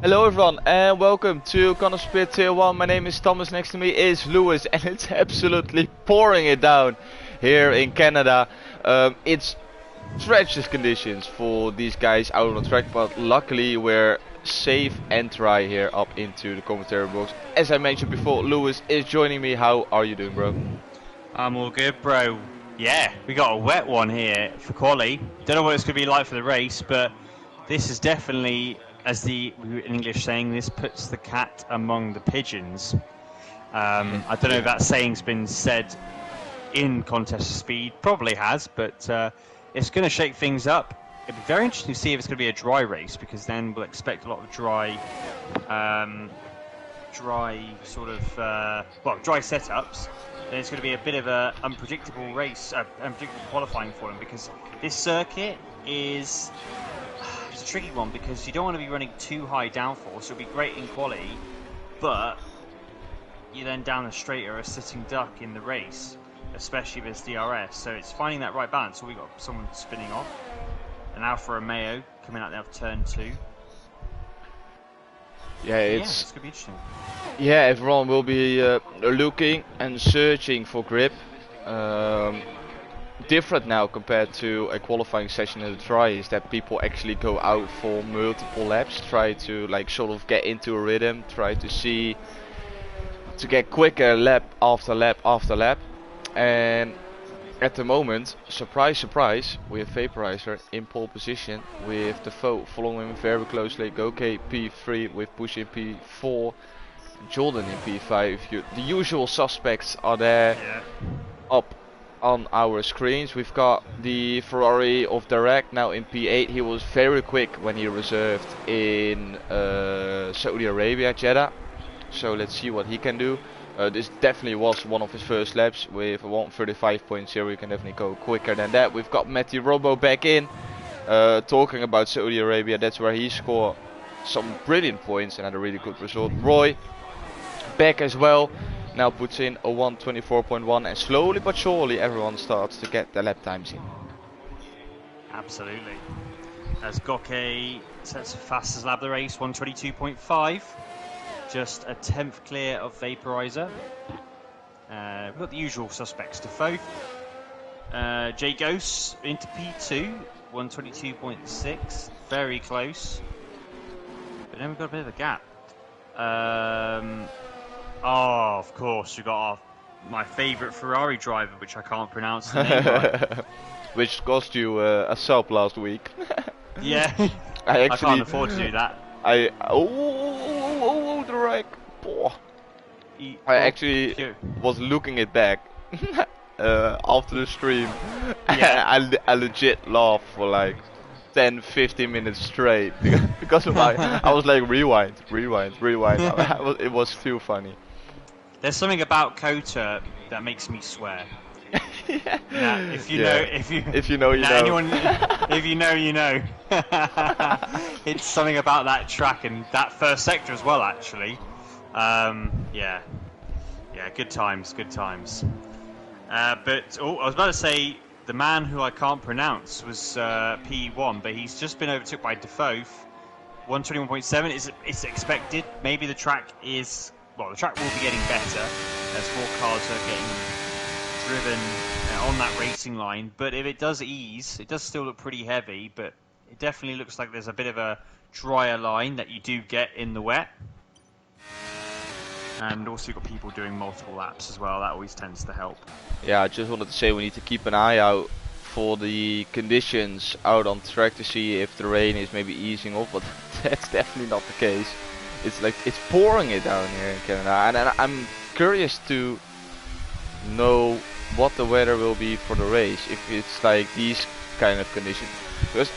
Hello everyone and welcome to Connor Spit Tier 1. My name is Thomas, next to me is Lewis, and it's absolutely pouring it down here in Canada. It's treacherous conditions for these guys out on the track, but luckily we're safe and dry here up into the commentary box. As I mentioned before, Lewis is joining me. How are you doing, bro? I'm all good, bro. Yeah, we got a wet one here for quali. Don't know what it's going to be like for the race, but this is definitely, as the in English saying, this puts the cat among the pigeons. I don't know if that saying's been said in contest of speed. Probably has, but it's going to shake things up. It'll be very interesting to see if it's going to be a dry race, because then we'll expect a lot of dry setups. Then it's going to be a bit of an unpredictable race, unpredictable qualifying for him, because this circuit is it's a tricky one, because you don't want to be running too high downforce. It'll be great in quali, but you then down the straight are a sitting duck in the race, especially with this DRS. So it's finding that right balance. So we got someone spinning off, and Alfa Romeo coming out there of turn 2. Yeah, it's gonna be interesting. Yeah, everyone will be looking and searching for grip. Different now compared to a qualifying session at a try is that people actually go out for multiple laps, try to like sort of get into a rhythm, try to see to get quicker lap after lap after lap. And at the moment, surprise surprise, we have Vaporizer in pole position with the foe following him very closely. Goke P3 with Bush in P4, Jordan in P5. The usual suspects are there up on our screens. We've got the Ferrari of Direct now in P8. He was very quick when he reserved in Saudi Arabia, Jeddah. So let's see what he can do. This definitely was one of his first laps with a 1:35.0. You can definitely go quicker than that. We've got Matty Robo back in. Talking about Saudi Arabia, that's where he scored some brilliant points and had a really good result. Roy back as well. Now puts in a 1:24.1, and slowly but surely everyone starts to get their lap times in. Absolutely. As Goke sets the fastest lap of the race, 1:22.5. Just a 10th clear of Vaporizer. We've got the usual suspects to Defoe. J Ghost into P2, 1:22.6. Very close. But then we've got a bit of a gap. Oh, of course, we've got my favourite Ferrari driver, which I can't pronounce the name right. Which cost you a sub last week. Yeah, I can't afford to do that. The wreck. I actually was looking it back after the stream. Yeah. I legit laughed for like 10-15 minutes straight because of I was like rewind. It was too funny. There's something about Kota that makes me swear. Yeah. Now, if you know, you know. Anyone, if you know, you know. It's something about that track and that first sector as well, actually. Yeah, good times. But I was about to say the man who I can't pronounce was P1, but he's just been overtook by Defoe. 1:21.7. It's expected. Maybe the track is. Well, the track will be getting better as more cars are getting driven on that racing line. But if it does ease, it does still look pretty heavy, but it definitely looks like there's a bit of a drier line that you do get in the wet. And also you've got people doing multiple laps as well. That always tends to help. Yeah, I just wanted to say we need to keep an eye out for the conditions out on track to see if the rain is maybe easing off, but that's definitely not the case. It's like it's pouring it down here in Canada, and I'm curious to know what the weather will be for the race if it's like these kind of conditions, because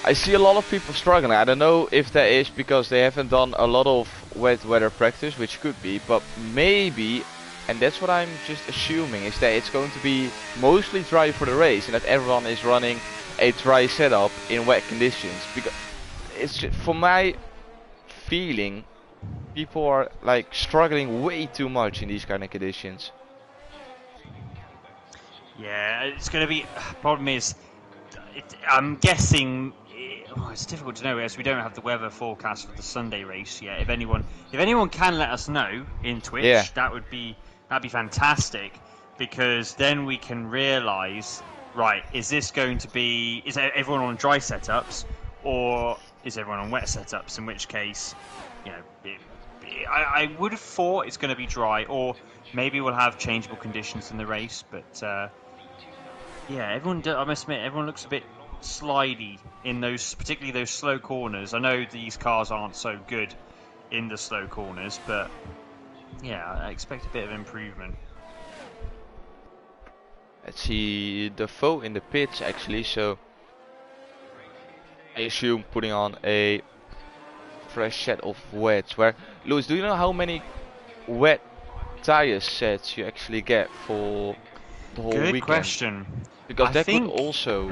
I see a lot of people struggling. I don't know if that is because they haven't done a lot of wet weather practice, which could be, but maybe, and that's what I'm just assuming, is that it's going to be mostly dry for the race and that everyone is running a dry setup in wet conditions, because it's just, for my feeling, people are like struggling way too much in these kind of conditions. Yeah, it's going to be. Problem is, I'm guessing it's difficult to know as we don't have the weather forecast for the Sunday race yet. If anyone can let us know in Twitch, Yeah. that'd be fantastic, because then we can realise, right, is everyone on dry setups, or is everyone on wet setups? In which case, I would have thought it's going to be dry, or maybe we'll have changeable conditions in the race. But I must admit, everyone looks a bit slidey in particularly those slow corners. I know these cars aren't so good in the slow corners, but yeah, I expect a bit of improvement. Let's see the foe in the pits actually. So I assume putting on a fresh set of wets. Where, Lewis, do you know how many wet tire sets you actually get for the whole weekend? Good question. Because that could also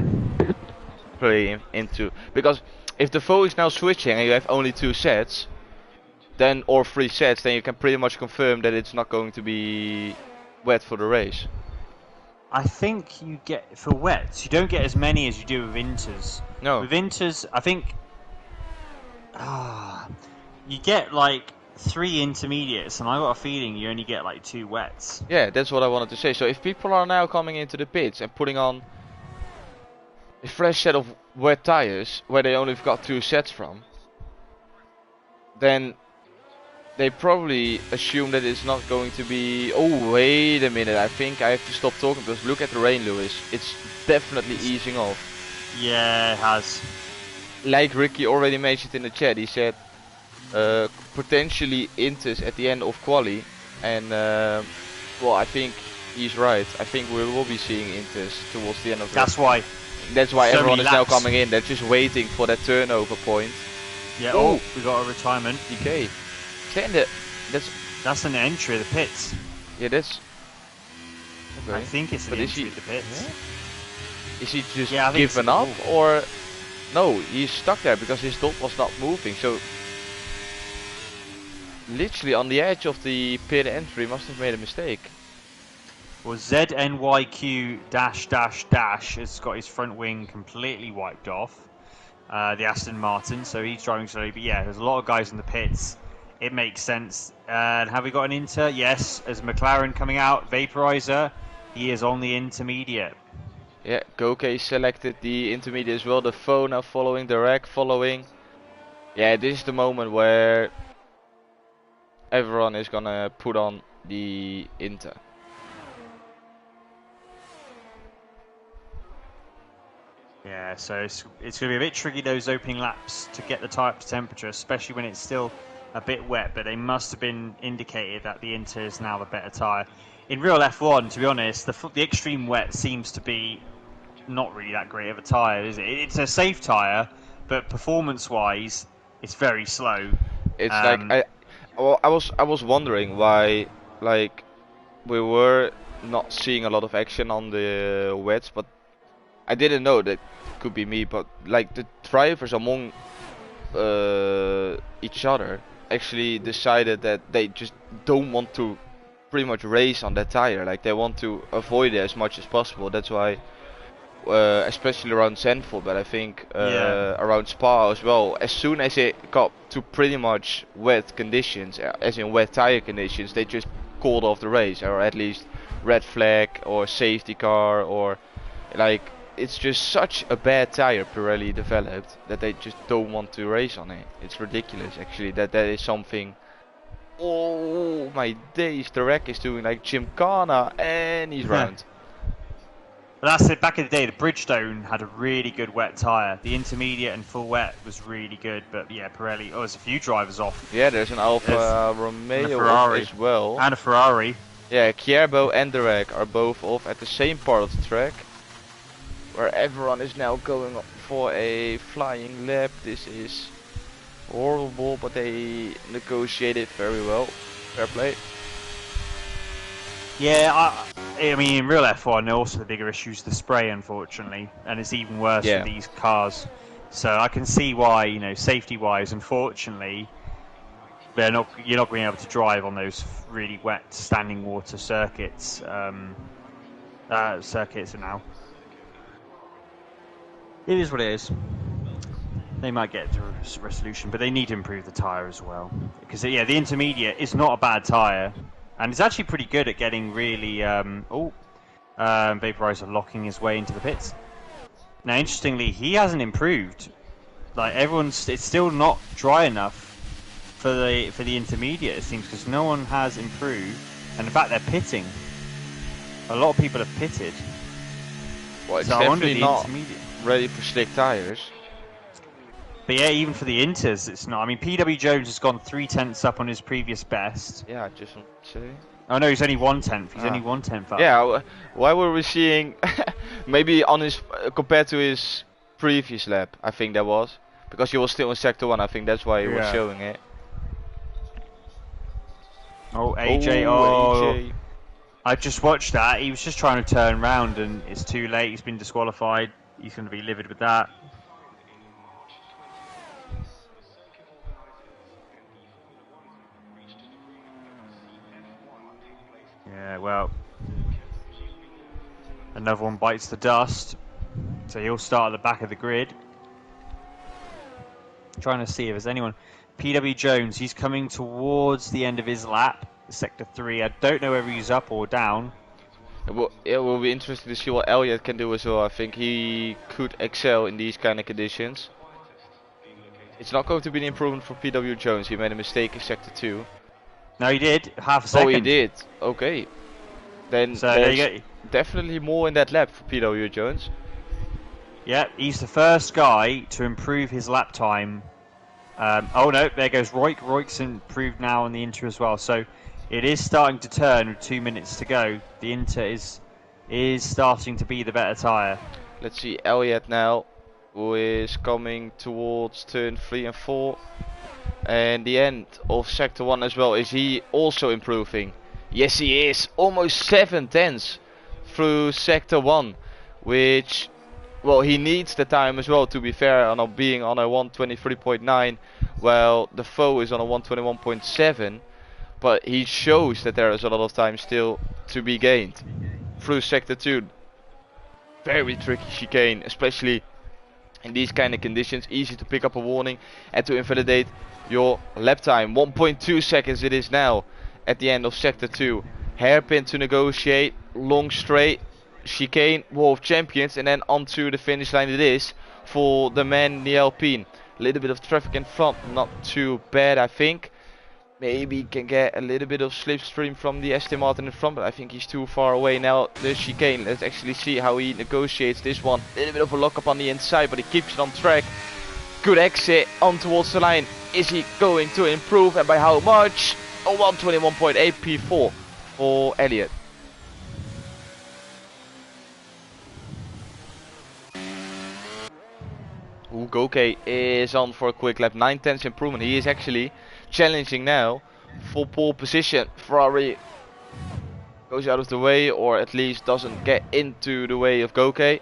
play into, because if the foe is now switching and you have only 2 sets, then or 3 sets, then you can pretty much confirm that it's not going to be wet for the race. I think you get, for wets, you don't get as many as you do with inters. No. With inters, I think you get like 3 intermediates, and I got a feeling you only get like 2 wets. Yeah, that's what I wanted to say. So if people are now coming into the pits and putting on a fresh set of wet tires where they only got 2 sets from, then they probably assume that it's not going to be. Oh, wait a minute, I think I have to stop talking because look at the rain, Lewis. It's definitely easing off. Yeah, it has. Like Ricky already mentioned in the chat, he said potentially inters at the end of quali, and well, I think he's right. I think we will be seeing inters towards the end of the That's why so everyone is now laps. coming in. They're just waiting for that turnover point. Yeah. Ooh. Oh, we got a retirement. DK. That's an entry of the pits. Yeah, that's. Okay. I think it's an But entry of the pits. Yeah? Is he just given up, or no? He's stuck there because his dot was not moving. So literally on the edge of the pit entry, must have made a mistake. Well, ZNYQ has got his front wing completely wiped off. The Aston Martin, so he's driving slowly. But yeah, there's a lot of guys in the pits. It makes sense. And have we got an inter? Yes, as McLaren coming out, Vaporizer. He is on the intermediate. Yeah, Goke selected the intermediate as well. The foe now following, the wreck following. Yeah, this is the moment where everyone is gonna put on the inter. Yeah, so it's going to be a bit tricky those opening laps to get the tyre up to temperature, especially when it's still a bit wet, but they must have been indicated that the Inter is now the better tyre. In real F1, to be honest, the extreme wet seems to be not really that great of a tyre, is it? It's a safe tyre, but performance-wise, it's very slow. It's like I was wondering why, like, we were not seeing a lot of action on the wets, but I didn't know that could be me. But like the drivers among each other actually decided that they just don't want to pretty much race on that tire. Like they want to avoid it as much as possible. That's why, especially around Zandvoort, but I think around Spa as well. As soon as it got to pretty much wet conditions, as in wet tire conditions, they just called off the race, or at least red flag or safety car, or like it's just such a bad tire Pirelli developed that they just don't want to race on it. It's ridiculous actually that is something. Oh my days, the wreck is doing like Gymkhana and he's round. But that's it. Back in the day, the Bridgestone had a really good wet tyre. The intermediate and full wet was really good, but yeah, Pirelli. Oh, there's a few drivers off. Yeah, there's an Alfa Romeo off as well. And a Ferrari. Yeah, Kierbo and Derek are both off at the same part of the track, where everyone is now going for a flying lap. This is horrible, but they negotiated very well. Fair play. Yeah, I mean, in real F1, also the bigger issue is the spray, unfortunately, and it's even worse in these cars. So I can see why, you know, safety-wise, unfortunately, you're not going to be able to drive on those really wet standing water circuits. Circuits now. It is what it is. They might get to a resolution, but they need to improve the tyre as well. Because yeah, the intermediate is not a bad tyre, and it's actually pretty good at getting really. Vaporizer locking his way into the pits. Now, interestingly, he hasn't improved. Like it's still not dry enough for the intermediate. It seems because no one has improved, and in fact they're pitting. A lot of people have pitted. Well, it's so definitely not ready for slick tires. But yeah, even for the Inters, it's not. I mean, PW Jones has gone 3/10 up on his previous best. Yeah, I just want to say. Oh no, he's only 1/10. He's only 1/10 up. Yeah, why were we seeing maybe on his compared to his previous lap? I think that was because he was still in sector 1. I think that's why he was showing it. Oh, AJ! AJ. I just watched that. He was just trying to turn round, and it's too late. He's been disqualified. He's going to be livid with that. Yeah, well, another one bites the dust, so he'll start at the back of the grid. Trying to see if there's anyone. PW Jones, he's coming towards the end of his lap, sector 3. I don't know whether he's up or down. It will be interesting to see what Elliot can do as well. I think he could excel in these kind of conditions. It's not going to be an improvement for PW Jones. He made a mistake in sector 2. No, he did. Half a second. Oh, he did. Okay. Then so there you go. Definitely more in that lap for PW Jones. Yeah, he's the first guy to improve his lap time. Oh no, there goes Roik. Roik's improved now on the Inter as well. So it is starting to turn with 2 minutes to go. The Inter is starting to be the better tyre. Let's see Elliot now, who is coming towards turn 3 and 4. And the end of sector 1 as well. Is he also improving? Yes, he is. Almost 7/10 through sector 1, which, well, he needs the time as well, to be fair, on being on a 123.9, while the foe is on a 121.7. But he shows that there is a lot of time still to be gained through sector 2. Very tricky chicane, especially in these kind of conditions. Easy to pick up a warning and to invalidate your lap time. 1.2 seconds it is now at the end of sector 2. Hairpin to negotiate, long straight, chicane, Wall of Champions, and then onto the finish line it is for the man in the Alpine. A little bit of traffic in front, not too bad I think. Maybe can get a little bit of slipstream from the Aston Martin in front, but I think he's too far away now. The chicane, let's actually see how he negotiates this one. A little bit of a lockup on the inside, but he keeps it on track. Good exit on towards the line. Is he going to improve, and by how much? A 121.8 P4 for Elliot. Goke is on for a quick lap. 9/10 improvement. He is actually challenging now for pole position. Ferrari goes out of the way, or at least doesn't get into the way of Goke.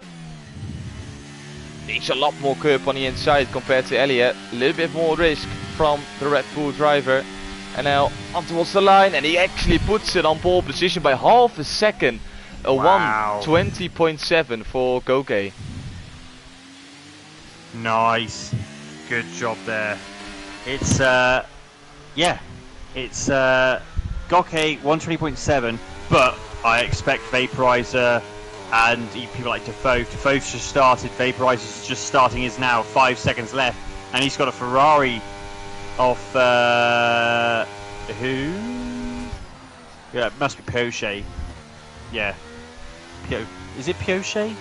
Needs a lot more curb on the inside compared to Elliot. A little bit more risk from the Red Bull driver. And now on towards the line, and he actually puts it on pole position by half a second. A 120.7 for Goke. Nice, good job there. It's yeah, it's Goke 120.7, but I expect Vaporizer and people like Defoe. Defoe's just started. Vaporizer's just starting. Is now 5 seconds left, and he's got a Ferrari off who? Yeah, it must be Porsche. Yeah, is it Porsche?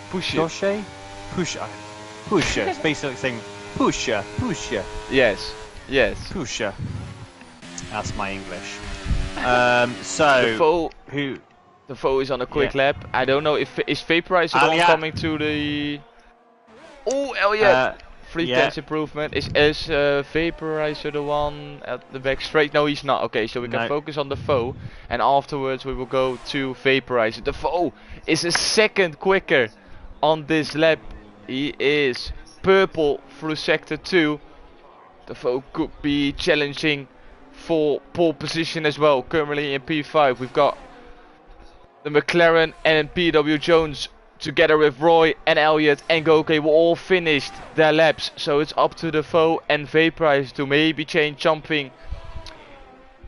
Porsche? Pusher. It's basically like saying pusher. Yes. Pusher. That's my English. So the foe is on a quick lap. I don't know if is Vaporizer the one coming to the. Oh, Elliot. 3/10 improvement. Is Vaporizer the one at the back straight? No, he's not. Okay, so we can focus on the foe, and afterwards we will go to Vaporizer. The foe is a second quicker on this lap. He is purple through sector 2. The foe could be challenging for pole position as well. Currently in P5 we've got the McLaren and PW Jones together with Roy and Elliot and Goke will all finished their laps. So it's up to the Foe and Vaporizer to maybe change something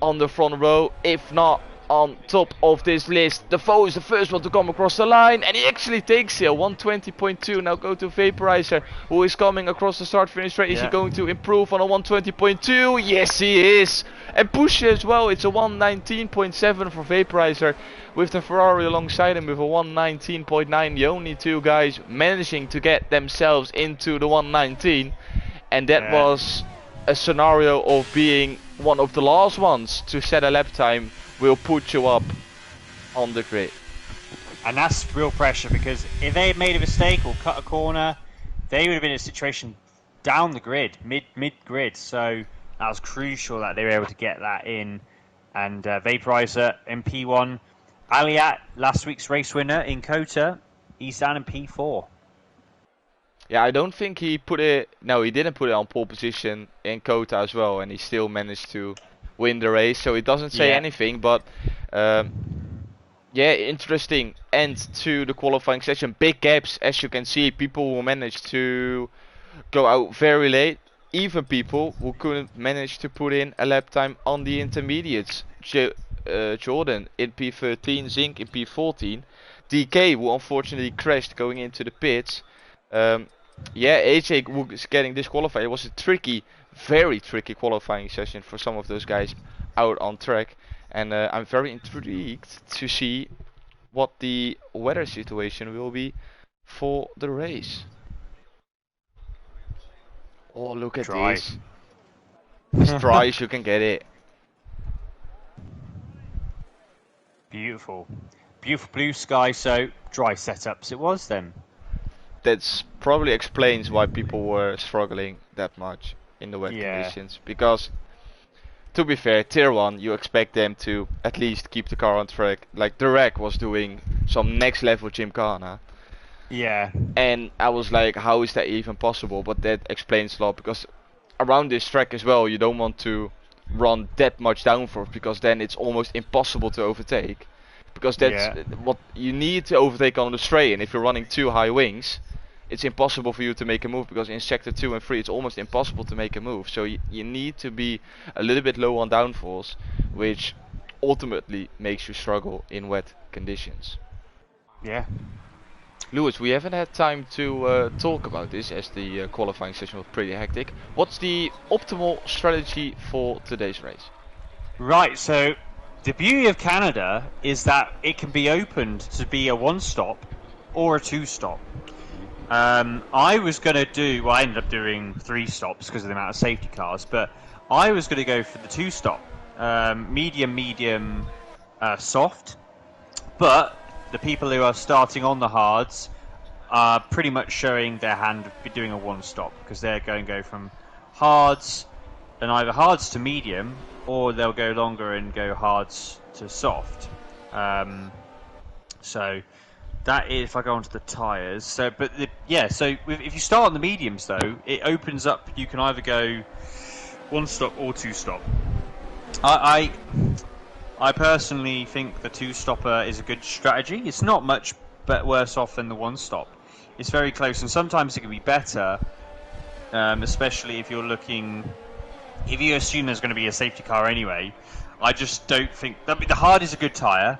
on the front row. If not, on top of this list, the Foe is the first one to come across the line, and he actually takes it. 120.2. Now go to Vaporizer, who is coming across the start finish straight. Is he going to improve on a 120.2? Yes, he is. And push as well. It's a 119.7 for Vaporizer, with the Ferrari alongside him with a 119.9. The only two guys managing to get themselves into the 119, and that was a scenario of being one of the last ones to set a lap time will put you up on the grid. And that's real pressure, because if they had made a mistake or cut a corner, they would have been in a situation down the grid, mid grid. So that was crucial that they were able to get that in. And Vaporizer in P1, Aliat, last week's race winner in Kota, he's down in P4. Yeah, I don't think he put it. No, he didn't put it on pole position in Kota as well, and he still managed to win the race. So it doesn't say anything, but yeah, interesting end to the qualifying session. Big gaps, as you can see. People who managed to go out very late, even people who couldn't manage to put in a lap time on the intermediates. Jordan in P13, Zink in P14, DK who unfortunately crashed going into the pits. Yeah, AJ was getting disqualified. It was a tricky, very tricky qualifying session for some of those guys out on track, and I'm very intrigued to see what the weather situation will be for the race. Oh, look at this. As dry as you can get it. Beautiful. Beautiful blue sky, so dry setups it was then. That's probably explains why people were struggling that much in the wet conditions. Because, to be fair, Tier 1, you expect them to at least keep the car on track. Like, the Wreck was doing some next level Gymkhana. Yeah. And I was like, how is that even possible? But that explains a lot, because around this track as well, you don't want to run that much downforce, because then it's almost impossible to overtake. Because that's what you need to overtake on the straight, and if you're running too high wings, it's impossible for you to make a move, because in sector 2 and 3 it's almost impossible to make a move. So you need to be a little bit low on downforce, which ultimately makes you struggle in wet conditions. Yeah. Lewis, we haven't had time to talk about this, as the qualifying session was pretty hectic. What's the optimal strategy for today's race? Right, so the beauty of Canada is that it can be opened to be a one-stop or a two-stop. I was going to do, well, I ended up doing 3 stops because of the amount of safety cars, but I was going to go for the 2-stop, medium, soft, but the people who are starting on the hards are pretty much showing their hand of doing a 1-stop, because they're going to go from hards, and either hards to medium, or they'll go longer and go hards to soft. So that is if I go onto the tyres. So, but so if you start on the mediums though, it opens up. You can either go 1-stop or 2-stop. I personally think the 2-stopper is a good strategy. It's not much but worse off than the 1-stop. It's very close, and sometimes it can be better, especially if you're looking. If you assume there's going to be a safety car anyway, I just don't think. I mean, the hard is a good tyre,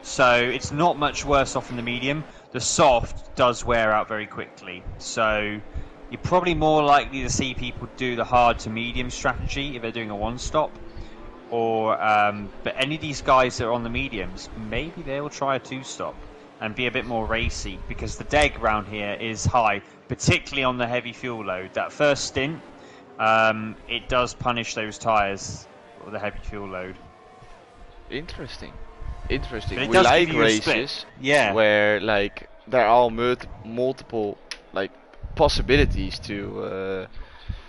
so it's not much worse off than the medium. The soft does wear out very quickly, so you're probably more likely to see people do the hard to medium strategy if they're doing a 1-stop. Or, but any of these guys that are on the mediums, maybe they will try a 2-stop and be a bit more racy, because the deg around here is high, particularly on the heavy fuel load. That first stint, it does punish those tyres with the heavy fuel load. Interesting. We like races where like there are multiple like possibilities to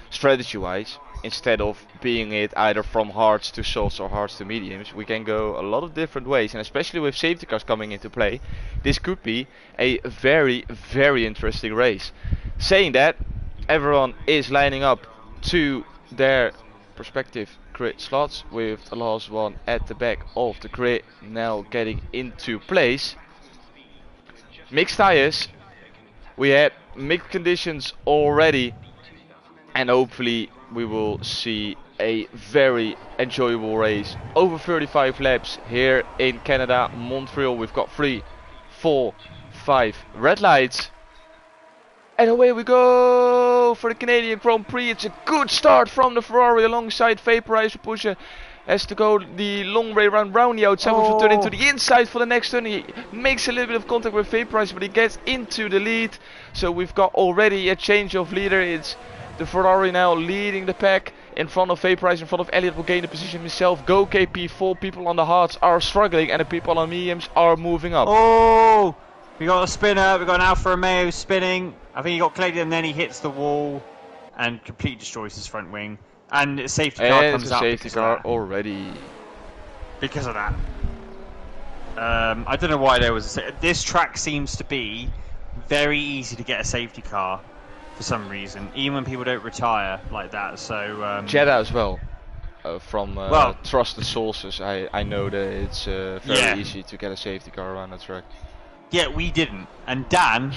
strategy wise, instead of being it either from hards to softs or hards to mediums. We can go a lot of different ways, and especially with safety cars coming into play, this could be a very, very interesting race. Saying that, everyone is lining up to their respective grid slots, with the last one at the back of the grid now getting into place. Mixed tires. We had mixed conditions already, and hopefully we will see a very enjoyable race. Over 35 laps here in Canada, Montreal. We've got 3, 4, 5 red lights. And away we go for the Canadian Grand Prix. It's a good start from the Ferrari alongside Vaporizer. Pusher has to go the long way around the outside, which will turn into the inside for the next turn. He makes a little bit of contact with Vaporizer, but he gets into the lead. So we've got already a change of leader. It's the Ferrari now leading the pack in front of Vaporizer, in front of Elliott, will gain the position himself. Go KP4, people on the hards are struggling and the people on mediums are moving up. Oh! We got a spinner, we got an Alfa Romeo spinning. I think he got collected and then he hits the wall and completely destroys his front wing. And a safety car comes out. Safety car already. Because of that. I don't know why there was this track seems to be very easy to get a safety car for some reason, even when people don't retire like that. So Jeddah as well. From trusted sources, I know that it's very easy to get a safety car around the track. Yeah, we didn't. And Dan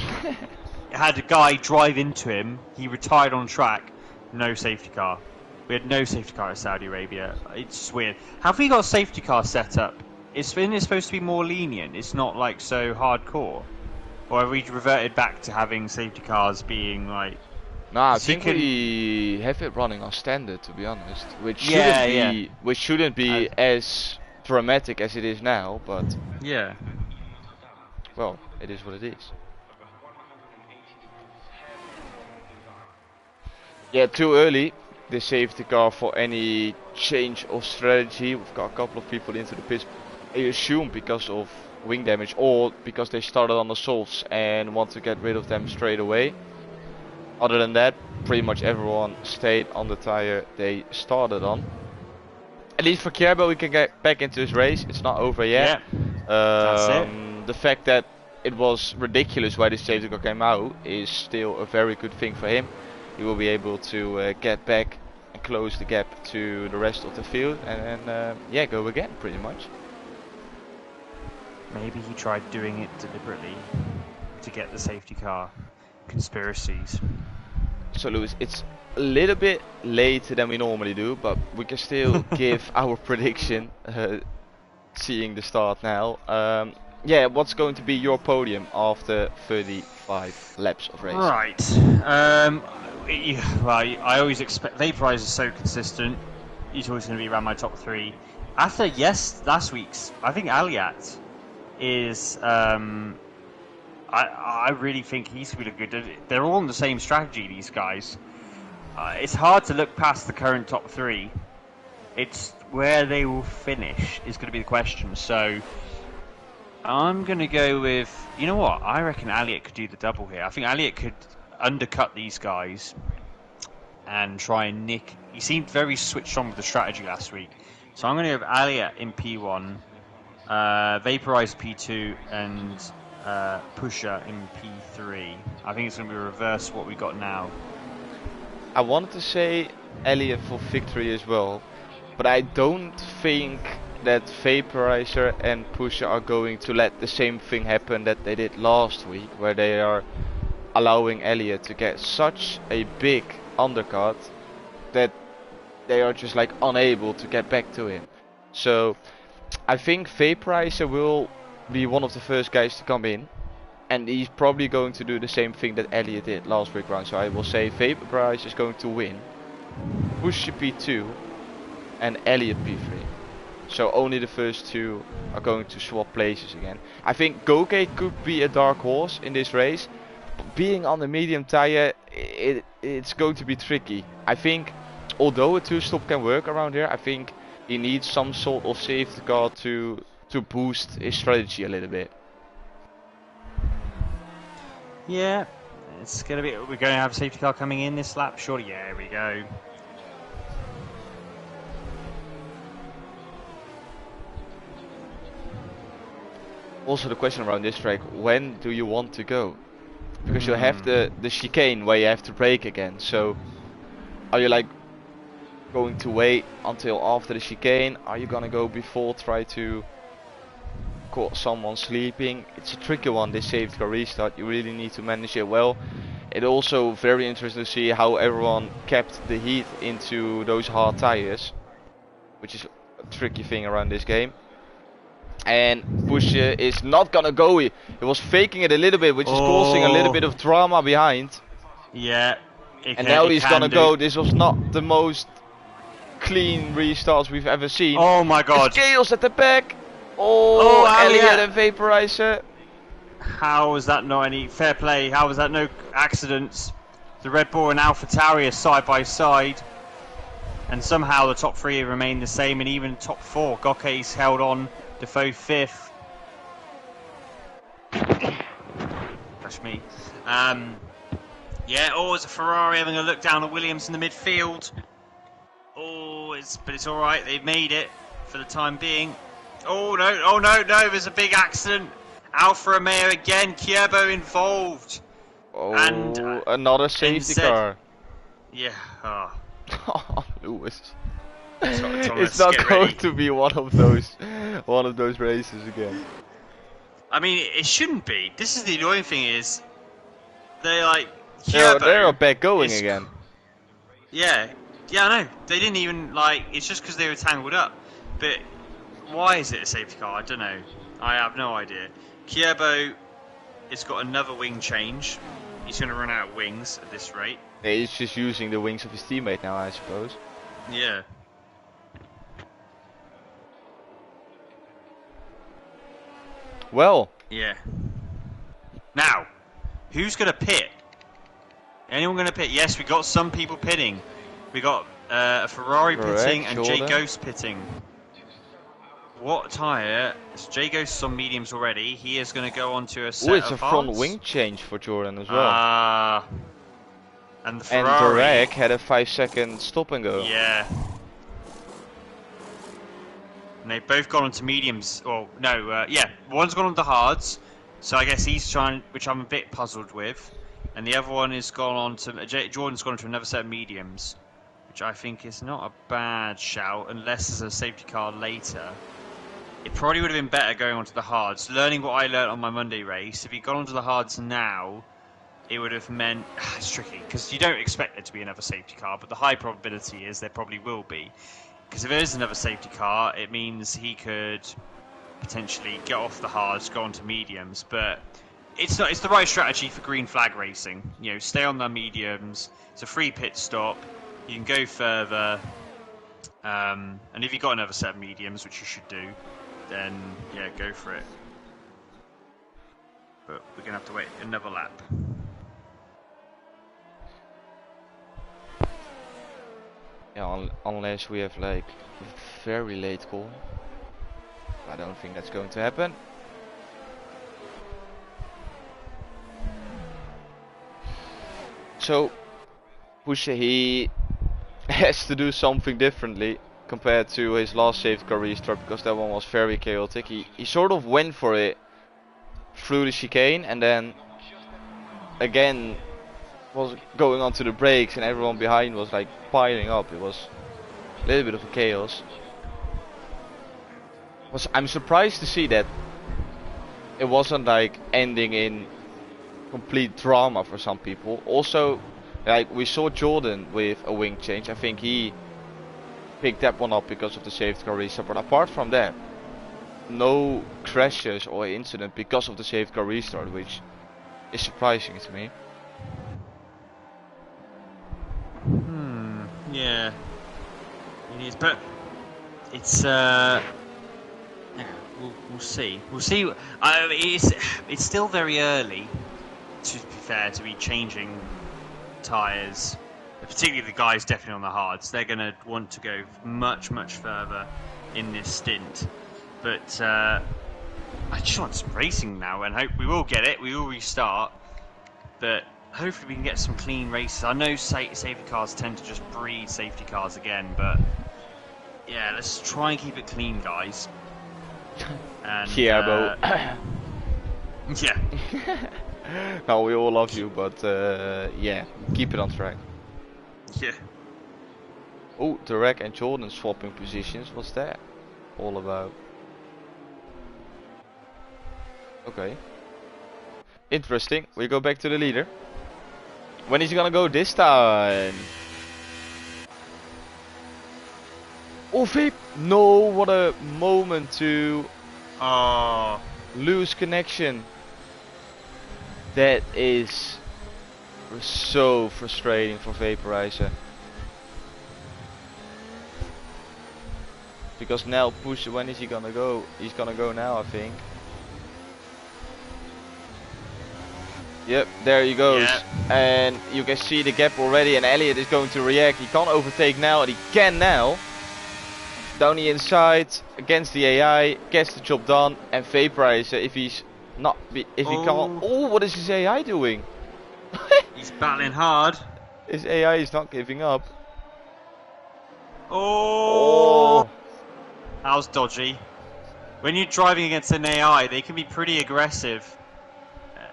had a guy drive into him. He retired on track. No safety car. We had no safety car in Saudi Arabia. It's just weird. Have we got a safety car set up? It's supposed to be more lenient. It's not like so hardcore. Or have we reverted back to having safety cars being like... Nah, I think we have it running on standard, to be honest. Which shouldn't be as dramatic as it is now, but... Yeah. Well, it is what it is. Yeah, too early, the safety car, for any change of strategy. We've got a couple of people into the pits, I assume because of wing damage or because they started on the softs and want to get rid of them straight away. Other than that, pretty much everyone stayed on the tire they started on. At least for Kierbo, we can get back into this race. It's not over yet. Yeah. That's it. The fact that it was ridiculous why the safety car came out is still a very good thing for him. He will be able to get back and close the gap to the rest of the field and then go again pretty much. Maybe he tried doing it deliberately to get the safety car. Conspiracies. So Lewis, it's a little bit later than we normally do, but we can still give our prediction, seeing the start now. What's going to be your podium after 35 laps of race? Right. I always expect Vaporizer is so consistent. He's always going to be around my top 3. After last week's, I think Aliat is. I really think he's going to be good. They're all on the same strategy, these guys. It's hard to look past the current top 3. It's where they will finish is going to be the question. So I'm going to go with, you know what, I reckon Aliat could do the double here. I think Aliat could undercut these guys and try and nick. He seemed very switched on with the strategy last week. So I'm going to go with Aliat in P1, Vaporize P2, and Pusher in P3. I think it's going to be reverse what we got now. I wanted to say Elliott for victory as well, but I don't think that Vaporizer and Pusher are going to let the same thing happen that they did last week, where they are allowing Elliott to get such a big undercut that they are just like unable to get back to him. So I think Vaporizer will be one of the first guys to come in, and he's probably going to do the same thing that Elliott did last week round. So I will say Vaporizer is going to win, Pusher P2 and Elliott P3. So only the first two are going to swap places again. I think Goke could be a dark horse in this race. But being on the medium tire, it's going to be tricky. I think, although a two-stop can work around here, I think he needs some sort of safety car to boost his strategy a little bit. Yeah, it's gonna be. We're going to have a safety car coming in this lap, surely. Yeah, here we go. Also the question around this track, when do you want to go? Because you have the chicane where you have to brake again. So are you like going to wait until after the chicane? Are you gonna go before, try to caught someone sleeping. It's a tricky one, this safety car restart. You really need to manage it well. It also very interesting to see how everyone kept the heat into those hard tires, which is a tricky thing around this game. And Bush is not gonna go. He was faking it a little bit, which is causing a little bit of drama behind. Yeah. And now he's gonna go. This was not the most clean restarts we've ever seen. Oh my god. It's chaos at the back. Oh, Elliot and Vaporizer. How was that not any fair play? How was that no accidents? The Red Bull and AlphaTauri are side by side. And somehow the top three remain the same, and even top four. Gokke's held on, Defoe fifth. That's me. Yeah, it's a Ferrari having a look down at Williams in the midfield. But it's alright, they've made it for the time being. Oh no, there's a big accident. Alfa Romeo again, Kierbo involved. And another safety car. Yeah. Oh, Lewis. It's not going to be one of those races again. I mean, it shouldn't be. This is the annoying thing is, they're back going again. Yeah, I know. They didn't even it's just because they were tangled up. But why is it a safety car? I don't know. I have no idea. Kierbo has got another wing change. He's going to run out of wings at this rate. Yeah, he's just using the wings of his teammate now, I suppose. Yeah. Well. Yeah. Now, who's going to pit? Anyone going to pit? Yes, we got some people pitting. We got a Ferrari pitting and Jay Ghost pitting. What tyre? So Jay Ghost is on mediums already. He is going to go on to a set it's a front wing change for Jordan as well. And the Ferrari. And Derek had a 5-second stop and go. Yeah. And they've both gone on to mediums. Well, no, one's gone on to hards. So I guess he's trying, which I'm a bit puzzled with. And the other one has gone on to, Jordan's gone on to another set of mediums. Which I think is not a bad shout, unless there's a safety car later. It probably would have been better going on to the hards. Learning what I learned on my Monday race, if you'd gone on to the hards now, it would have meant... It's tricky, because you don't expect there to be another safety car, but the high probability is there probably will be. Because if there is another safety car, it means he could potentially get off the hards, go on to mediums, but it's the right strategy for green flag racing. You know, stay on the mediums, it's a free pit stop, you can go further, and if you've got another set of mediums, which you should do, then yeah, go for it. But we're gonna have to wait another lap. Yeah, unless we have like a very late call. I don't think that's going to happen. So Pusha, he has to do something differently compared to his last safety car restart, because that one was very chaotic. He sort of went for it through the chicane and then again was going onto the brakes, and everyone behind was like piling up. It was a little bit of a chaos. I'm surprised to see that it wasn't like ending in complete drama for some people. Also, like we saw Jordan with a wing change. I think he picked that one up because of the safety car restart, but apart from that, no crashes or incident because of the safety car restart, which is surprising to me. Yeah, it is, but it's we'll see. We'll see. It's still very early, to be fair, to be changing tyres. Particularly the guys definitely on the hards. They're going to want to go much further in this stint. But I just want some racing now, and hope we will get it. We will restart, but hopefully we can get some clean races. I know safety cars tend to just breed safety cars again, but yeah, let's try and keep it clean, guys. And, yeah, yeah. No, we all love you, but yeah, keep it on track. Yeah. Oh, Derek and Jordan swapping positions. What's that all about? Okay. Interesting. We go back to the leader. When is he gonna go this time? Oh, Vape! No, what a moment to lose connection. That is so frustrating for Vaporizer. Because now Push, when is he gonna go? He's gonna go now, I think. Yep, there he goes. Yeah. And you can see the gap already, and Elliot is going to react. He can't overtake now, and he can now. Down the inside, against the AI, gets the job done. And Vaporizer, if he's not, if he can't, oh, what is his AI doing? He's battling hard. His AI is not giving up. Oh, that was dodgy. When you're driving against an AI, they can be pretty aggressive.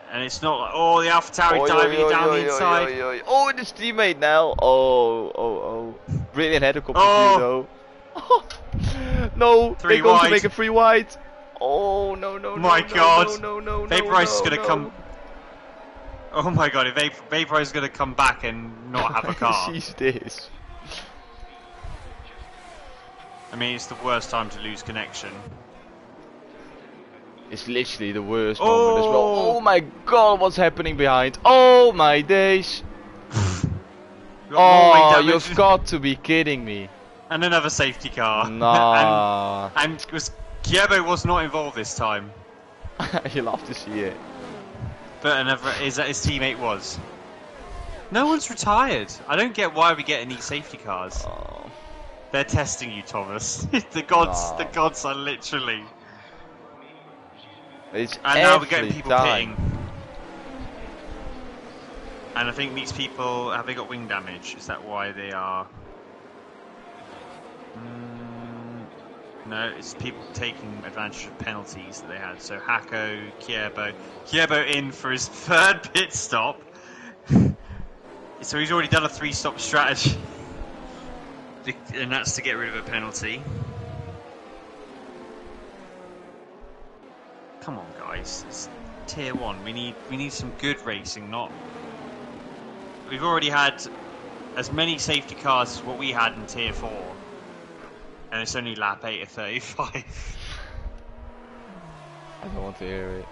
And it's not like, oh, the Alpha Tauri diving down the inside. Oh, and his teammate now. Oh. Brilliant helicopter view though. No, they're going to make a free wide. Oh, no. My God. No. Vaporizer is going to come. Oh my God, if Vaporizer is going to come back and not have a car. Sees this. I mean, it's the worst time to lose connection. It's literally the worst moment as well. Oh my God, what's happening behind? Oh my days. Oh, you've got to be kidding me. And another safety car. Nah. and Kierbo was not involved this time. You love to see it. But another his teammate was. No one's retired. I don't get why we get any safety cars. Oh. They're testing you, Thomas. the gods are literally. It's and now we're getting people pitting. And I think these people, have they got wing damage? Is that why they are? No, it's people taking advantage of penalties that they had. So Hako, Kierbo in for his third pit stop. So he's already done a 3-stop strategy. And that's to get rid of a penalty. Come on, guys. It's tier 1. We need some good racing, not. We've already had as many safety cars as what we had in tier 4. And it's only lap 8 of 35. I don't want to hear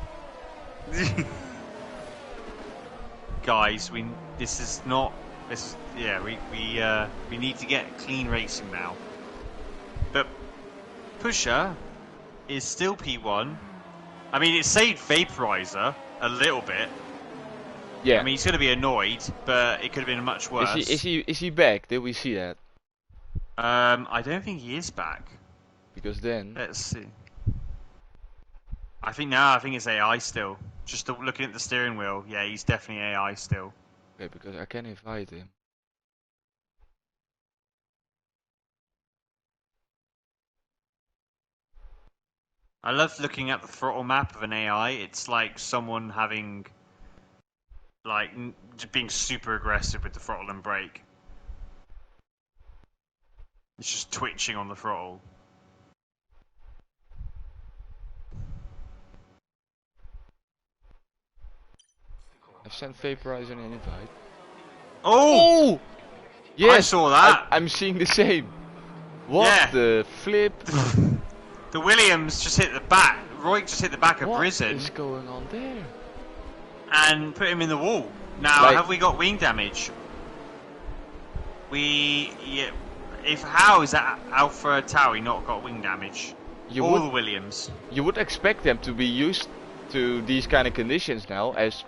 it. Guys, we need to get clean racing now. But Pusher is still P1. I mean, it saved Vaporizer a little bit. Yeah. I mean, he's going to be annoyed, but it could have been much worse. Is he back? Did we see that? I don't think he is back. Because then. Let's see. I think it's AI still. Just looking at the steering wheel, yeah, he's definitely AI still. Okay, because I can invite him. I love looking at the throttle map of an AI. It's like someone having, like, being super aggressive with the throttle and brake. It's just twitching on the throttle. I've sent Vaporizer an invite. Oh! Yes, I saw that. I'm seeing the same. What the flip? The Williams just hit the back. Roy just hit the back of Brizzen. What is going on there? And put him in the wall. Now, have we got wing damage? How is that Alpha Tauri not got wing damage? All the Williams. You would expect them to be used to these kind of conditions now, as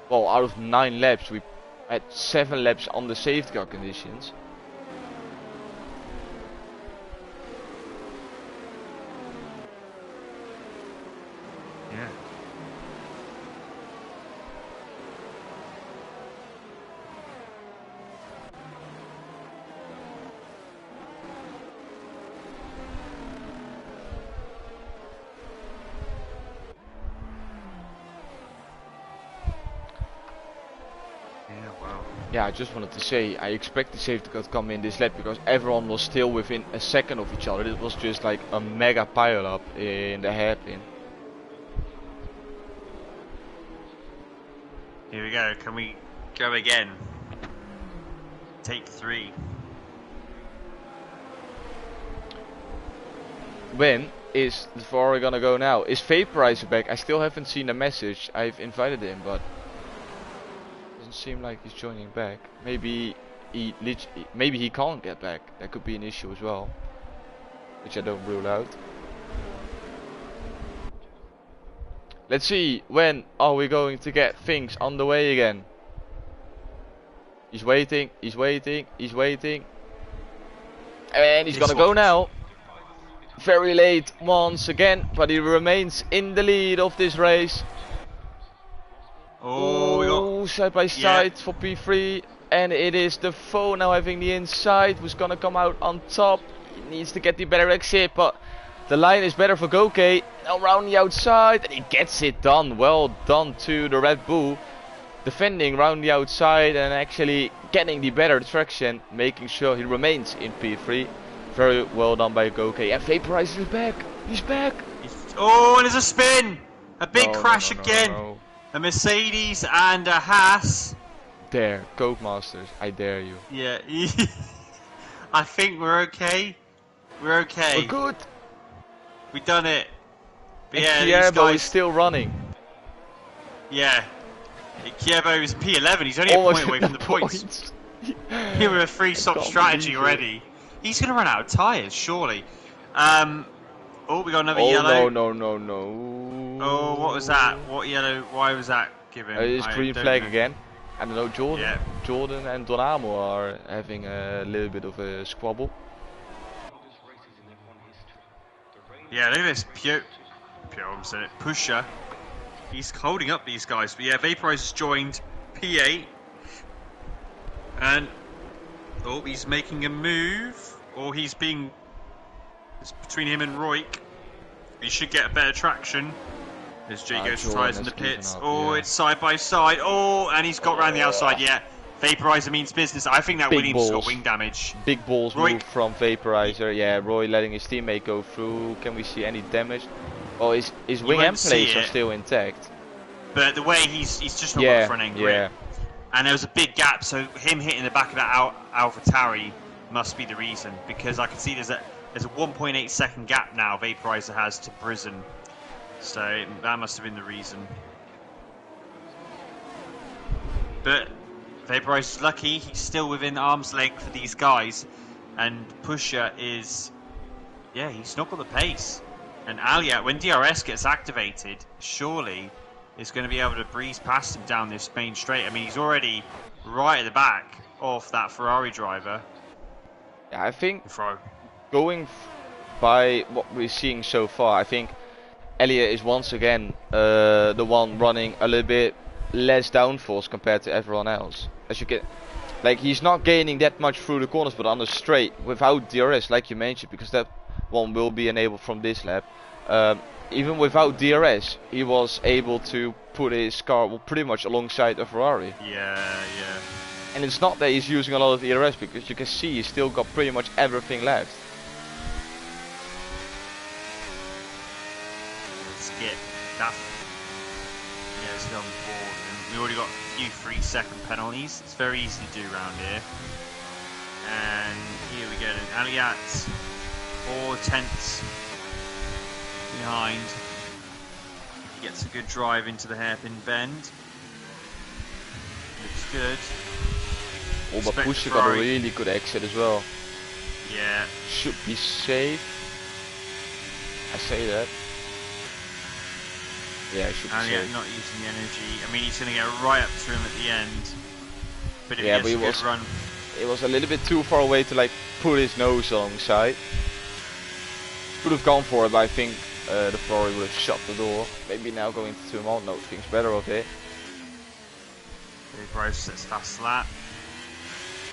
well. Out of 9 laps, we had 7 laps on the safety car conditions. Yeah. Yeah, I just wanted to say, I expect the safety car to come in this lap because everyone was still within a second of each other. It was just like a mega pile up in the hairpin. Here we go. Can we go again? Take 3. When is the Ferrari gonna go now? Is Vaporizer back? I still haven't seen a message. I've invited him, but doesn't seem like he's joining back. Maybe he can't get back. That could be an issue as well, which I don't rule out. Let's see, when are we going to get things on the way again? He's waiting, he's waiting, he's waiting. And he's gonna go now. Very late once again, but he remains in the lead of this race. Oh, side by side for P3. And it is the foe now having the inside, who's gonna come out on top. He needs to get the better exit, but the line is better for Goke. Now round the outside, and he gets it done. Well done to the Red Bull. Defending round the outside and actually getting the better traction, making sure he remains in P3. Very well done by Goke. And Vaporizer is back. He's back. Oh, and there's a spin. A big crash again. No. A Mercedes and a Haas. There, Coke Masters, I dare you. Yeah. I think we're okay. We're okay. We're good. We done it. But And yeah, Kierbo these guys is still running. Yeah. Kierbo is P11. He's only a Almost point away from the points. Here with a 3-stop strategy already. He's going to run out of tyres, surely. Oh, we got another yellow. No. Oh, what was that? What yellow? Why was that given? It's green flag know. again. I don't know, Jordan. Yeah. Jordan and Donamo are having a little bit of a squabble. Yeah, look at this. I'm saying it. Pusher. He's holding up these guys. But yeah, Vaporizer's joined P8. And oh, he's making a move. Or he's being... It's between him and Roik. He should get a better traction. As Jay goes for tyres in the pits. It's side by side. Oh, and he's got round the outside. Yeah, Vaporizer means business. I think that Williams got wing damage. Big balls move from Vaporizer. Yeah, Roy letting his teammate go through. Can we see any damage? Oh, his wing end plates are still intact. But the way he's just not got the front end grip. And there was a big gap, so him hitting the back of that AlphaTauri must be the reason. Because I can see there's a 1.8 second gap now Vaporizer has to Brisen. So that must have been the reason. But Vaporizer's lucky, he's still within arm's length for these guys. And Pusher is... Yeah, he's not got the pace. And Alia, when DRS gets activated, surely is going to be able to breeze past him down this main straight. I mean, he's already right at the back of that Ferrari driver. Yeah, I think going by what we're seeing so far, I think Elliot is once again the one running a little bit less downforce compared to everyone else. As you can, like, he's not gaining that much through the corners, but on the straight without DRS, like you mentioned, because that one will be enabled from this lap. Even without DRS, he was able to put his car pretty much alongside a Ferrari. Yeah. And it's not that he's using a lot of DRS, because you can see he's still got pretty much everything left. Skip that. Yeah, still on board. And we already got a few 3-second penalties. It's very easy to do around here. And here we go. Aliat 4/10 behind. He gets a good drive into the hairpin bend. Looks good. Oh, but Pusher got a really good exit as well. Yeah. Should be safe. I say that. Yeah, should be safe. Not using the energy. I mean, he's going to get right up to him at the end. But if he gets a good run. It was a little bit too far away to like put his nose alongside. Could have gone for it, but I think the Ferrari would have shut the door. Maybe now going to 2 more. No, things better, okay. Bryce sets fast lap.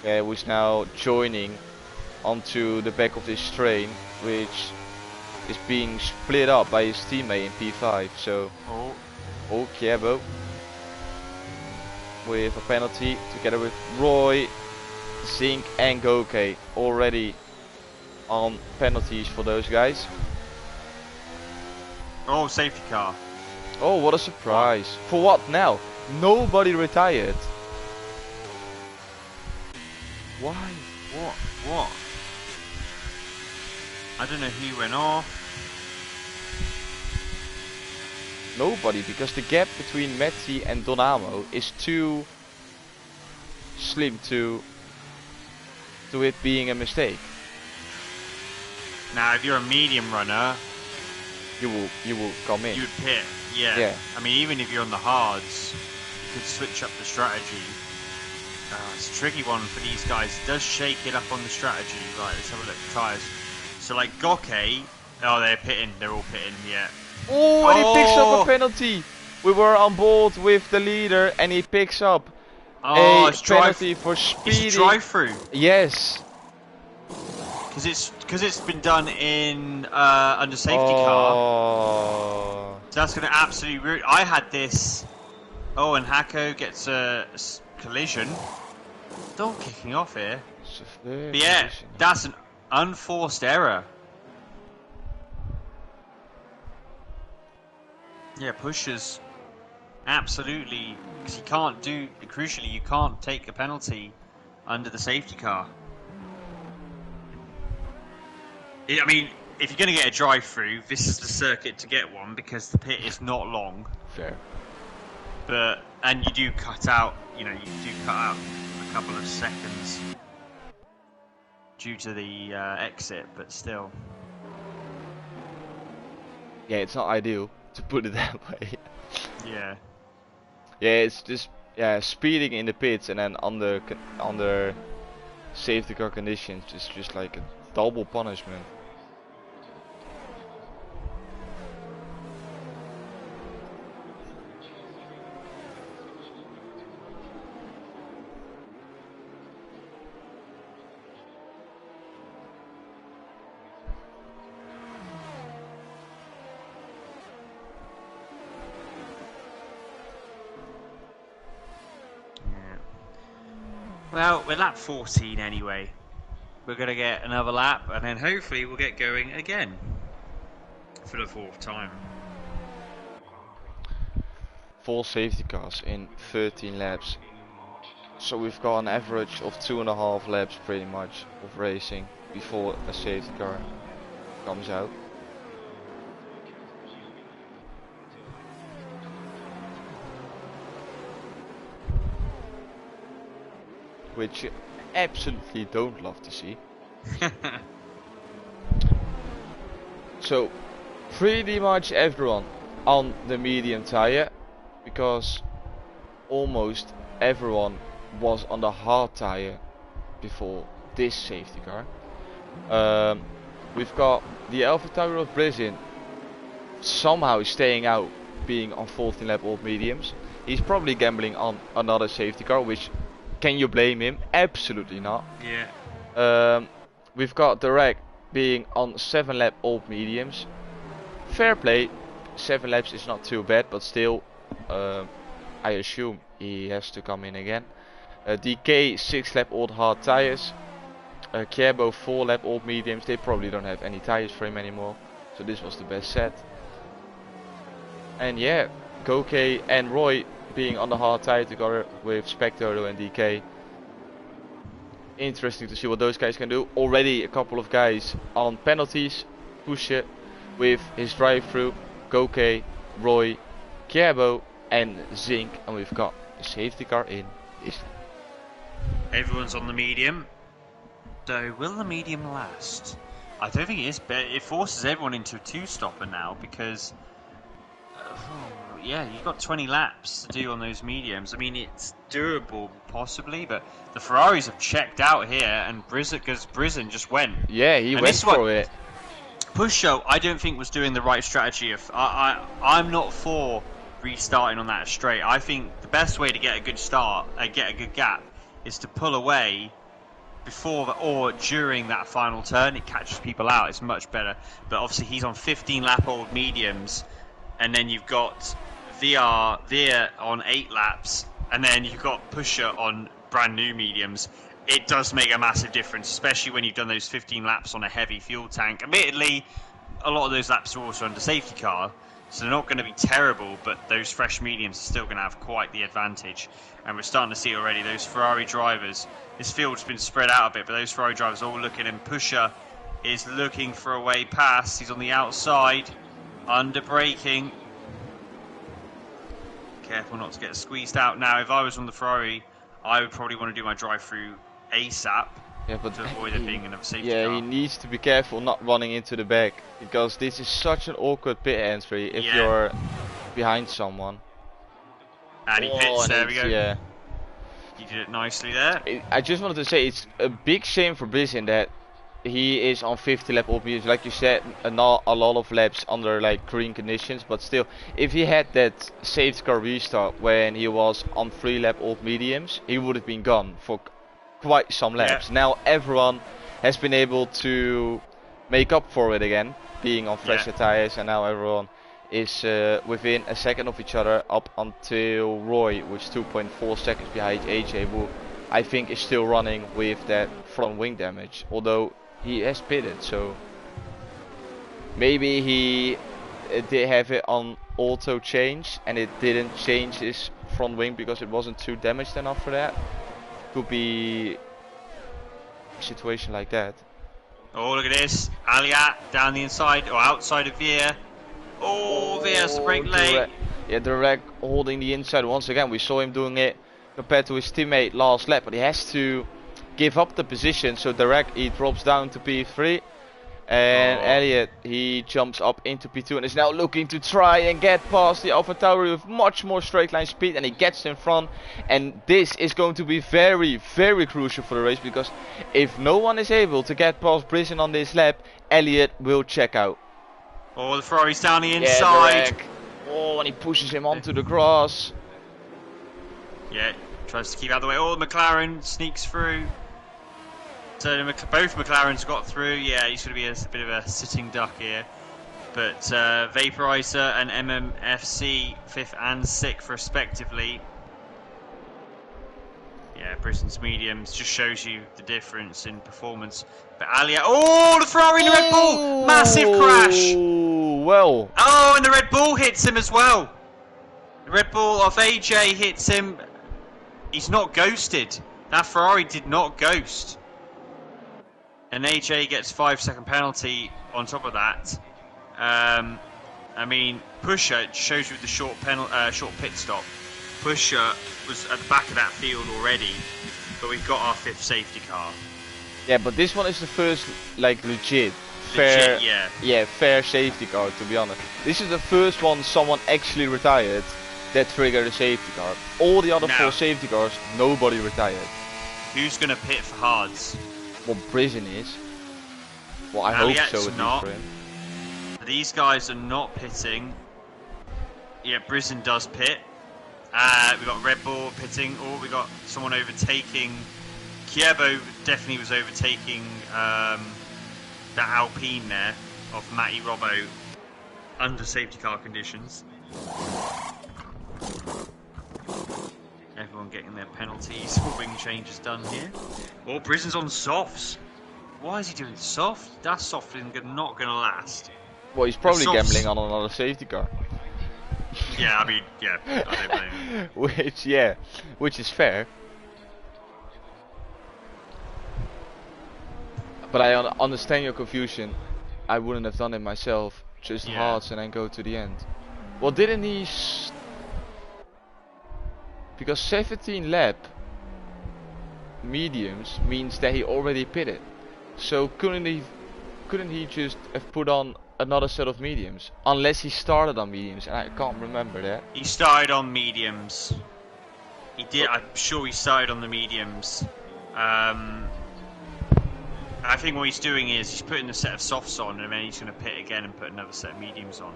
Yeah, who's now joining onto the back of this train, which is being split up by his teammate in P5. So, Kierbo with a penalty together with Roy, Zink and Goke already on penalties for those guys. Oh, safety car. Oh, what a surprise. For what now? Nobody retired. Why? What? I don't know who went off. Nobody, because the gap between Metzi and Donamo is too slim to it being a mistake. Now, if you're a medium runner, you will come in. You'd pit, yeah. I mean, even if you're on the hards, you could switch up the strategy. It's a tricky one for these guys. It does shake it up on the strategy. Right, let's have a look. Tyres. So like Goke, oh, they're pitting. They're all pitting. Yeah. Oh, and he picks up a penalty. We were on board with the leader, and he picks up a penalty for speeding. It's a drive-through. Yes. Because it's been done in under safety car. So that's going to absolutely ruin. I had this. Oh, and Hako gets a collision. Still kicking off here. But yeah, that's an unforced error. Yeah, pushes. Absolutely. Because you can't do. Crucially, you can't take a penalty under the safety car. I mean, if you're going to get a drive-through, this is the circuit to get one because the pit is not long. Fair. And you do cut out, you do cut out a couple of seconds due to the exit, but still. Yeah, it's not ideal, to put it that way. Yeah. Yeah, it's just speeding in the pits and then under safety car conditions is just like a double punishment. Well, we're lap 14 anyway. We're going to get another lap, and then hopefully we'll get going again for the 4th time. 4 safety cars in 13 laps. So we've got an average of 2.5 laps pretty much of racing before a safety car comes out. Which you absolutely don't love to see. So pretty much everyone on the medium tire, because almost everyone was on the hard tire before this safety car. We've got the Alpha Tower of Brizin somehow staying out, being on 14 lap old mediums. He's probably gambling on another safety car, which can you blame him? Absolutely not. Yeah. We've got Derek being on 7 lap old mediums. Fair play. 7 laps is not too bad, but still, I assume he has to come in again. DK 6 lap old hard tires. Kierbo 4 lap old mediums. They probably don't have any tires for him anymore, so this was the best set. And yeah, Goke and Roy being on the hard tire together with Spectoro and DK. Interesting to see what those guys can do. Already a couple of guys on penalties. Pusha with his drive-through. Goke, Roy, Kierbo and Zink. And we've got the safety car in this. Everyone's on the medium. So will the medium last? I don't think it is, but it forces everyone into a 2-stopper now because yeah, you've got 20 laps to do on those mediums. I mean, it's doable possibly, but the Ferraris have checked out here, and Brizin just went. Yeah, he went for it. Pusho, I don't think was doing the right strategy. I'm not for restarting on that straight. I think the best way to get a good start, get a good gap, is to pull away before or during that final turn. It catches people out. It's much better. But obviously, he's on 15 lap old mediums, and then you've got VR there on 8 laps, and then you've got Pusher on brand new mediums. It does make a massive difference, especially when you've done those 15 laps on a heavy fuel tank. Admittedly, a lot of those laps are also under safety car, So they're not going to be terrible, but those fresh mediums are still going to have quite the advantage. And we're starting to see already those Ferrari drivers. This field's been spread out a bit, but those Ferrari drivers are all looking, and Pusher is looking for a way past. He's on the outside, under braking. Careful not to get squeezed out. Now, if I was on the Ferrari, I would probably want to do my drive-through ASAP. Yeah, but to avoid it being another safety yeah, car. he needs to be careful not running into the back, because this is such an awkward pit entry if you're behind someone. And he pits, there we go. Yeah. He did it nicely there. I just wanted to say it's a big shame for Brizin that he is on 50 lap old mediums. Like you said, not a lot of laps under like green conditions, but still, if he had that safety car restart when he was on 3 lap old mediums, he would have been gone for quite some laps. Yeah. Now everyone has been able to make up for it again, being on fresher tires, and now everyone is within a second of each other, up until Roy, which is 2.4 seconds behind AJ, who I think is still running with that front wing damage, although he has pitted, so maybe he did have it on auto change and it didn't change his front wing because it wasn't too damaged enough for that. Could be a situation like that. Oh, look at this. Alia down the inside or outside of Veer. Oh, Veer's the brake late. Yeah, direct holding the inside once again. We saw him doing it compared to his teammate last lap, but he has to give up the position, so direct he drops down to P3. And Elliot, he jumps up into P2 and is now looking to try and get past the AlphaTauri with much more straight line speed, and he gets in front. And this is going to be very, very crucial for the race, because if no one is able to get past Brizin on this lap, Elliot will check out. Oh, the Ferrari's down the inside. Yeah, oh, and he pushes him onto the grass. Yeah, tries to keep out of the way. Oh, the McLaren sneaks through. So both McLarens got through. Yeah, he's going to be a bit of a sitting duck here. But Vaporizer and MMFC 5th and 6th respectively. Yeah, Brizin's mediums just shows you the difference in performance. But Alia, oh, the Ferrari and the Red Bull, massive crash. Well. Oh, and the Red Bull hits him as well. The Red Bull of AJ hits him. He's not ghosted. That Ferrari did not ghost. And AJ gets 5-second penalty on top of that. I mean, Pusher shows you the short pit stop. Pusher was at the back of that field already, but we've got our 5th safety car. Yeah, but this one is the first, like, legit, fair, fair safety car, to be honest. This is the first one someone actually retired that triggered a safety car. All the other 4 safety cars, nobody retired. Who's gonna pit for hards? Well, Brizin is. Well, I hope so at least for him. These guys are not pitting. Yeah, Brizin does pit. We got Red Bull pitting. Oh, we got someone overtaking. Kievo definitely was overtaking that Alpine there of Matty Robbo under safety car conditions. Everyone getting their penalties for wing changes done here. Oh, Brizin's on softs. Why is he doing soft? That soft is not going to last. Well, he's probably gambling on another safety car. Yeah, I mean, yeah, I don't blame him. which is fair. But I understand your confusion. I wouldn't have done it myself. Just hards and then go to the end. Well, didn't he? Because 17 lap mediums means that he already pitted. So couldn't he just have put on another set of mediums? Unless he started on mediums, and I can't remember that. He started on mediums. He did. I'm sure he started on the mediums. I think what he's doing is he's putting a set of softs on, and then he's going to pit again and put another set of mediums on.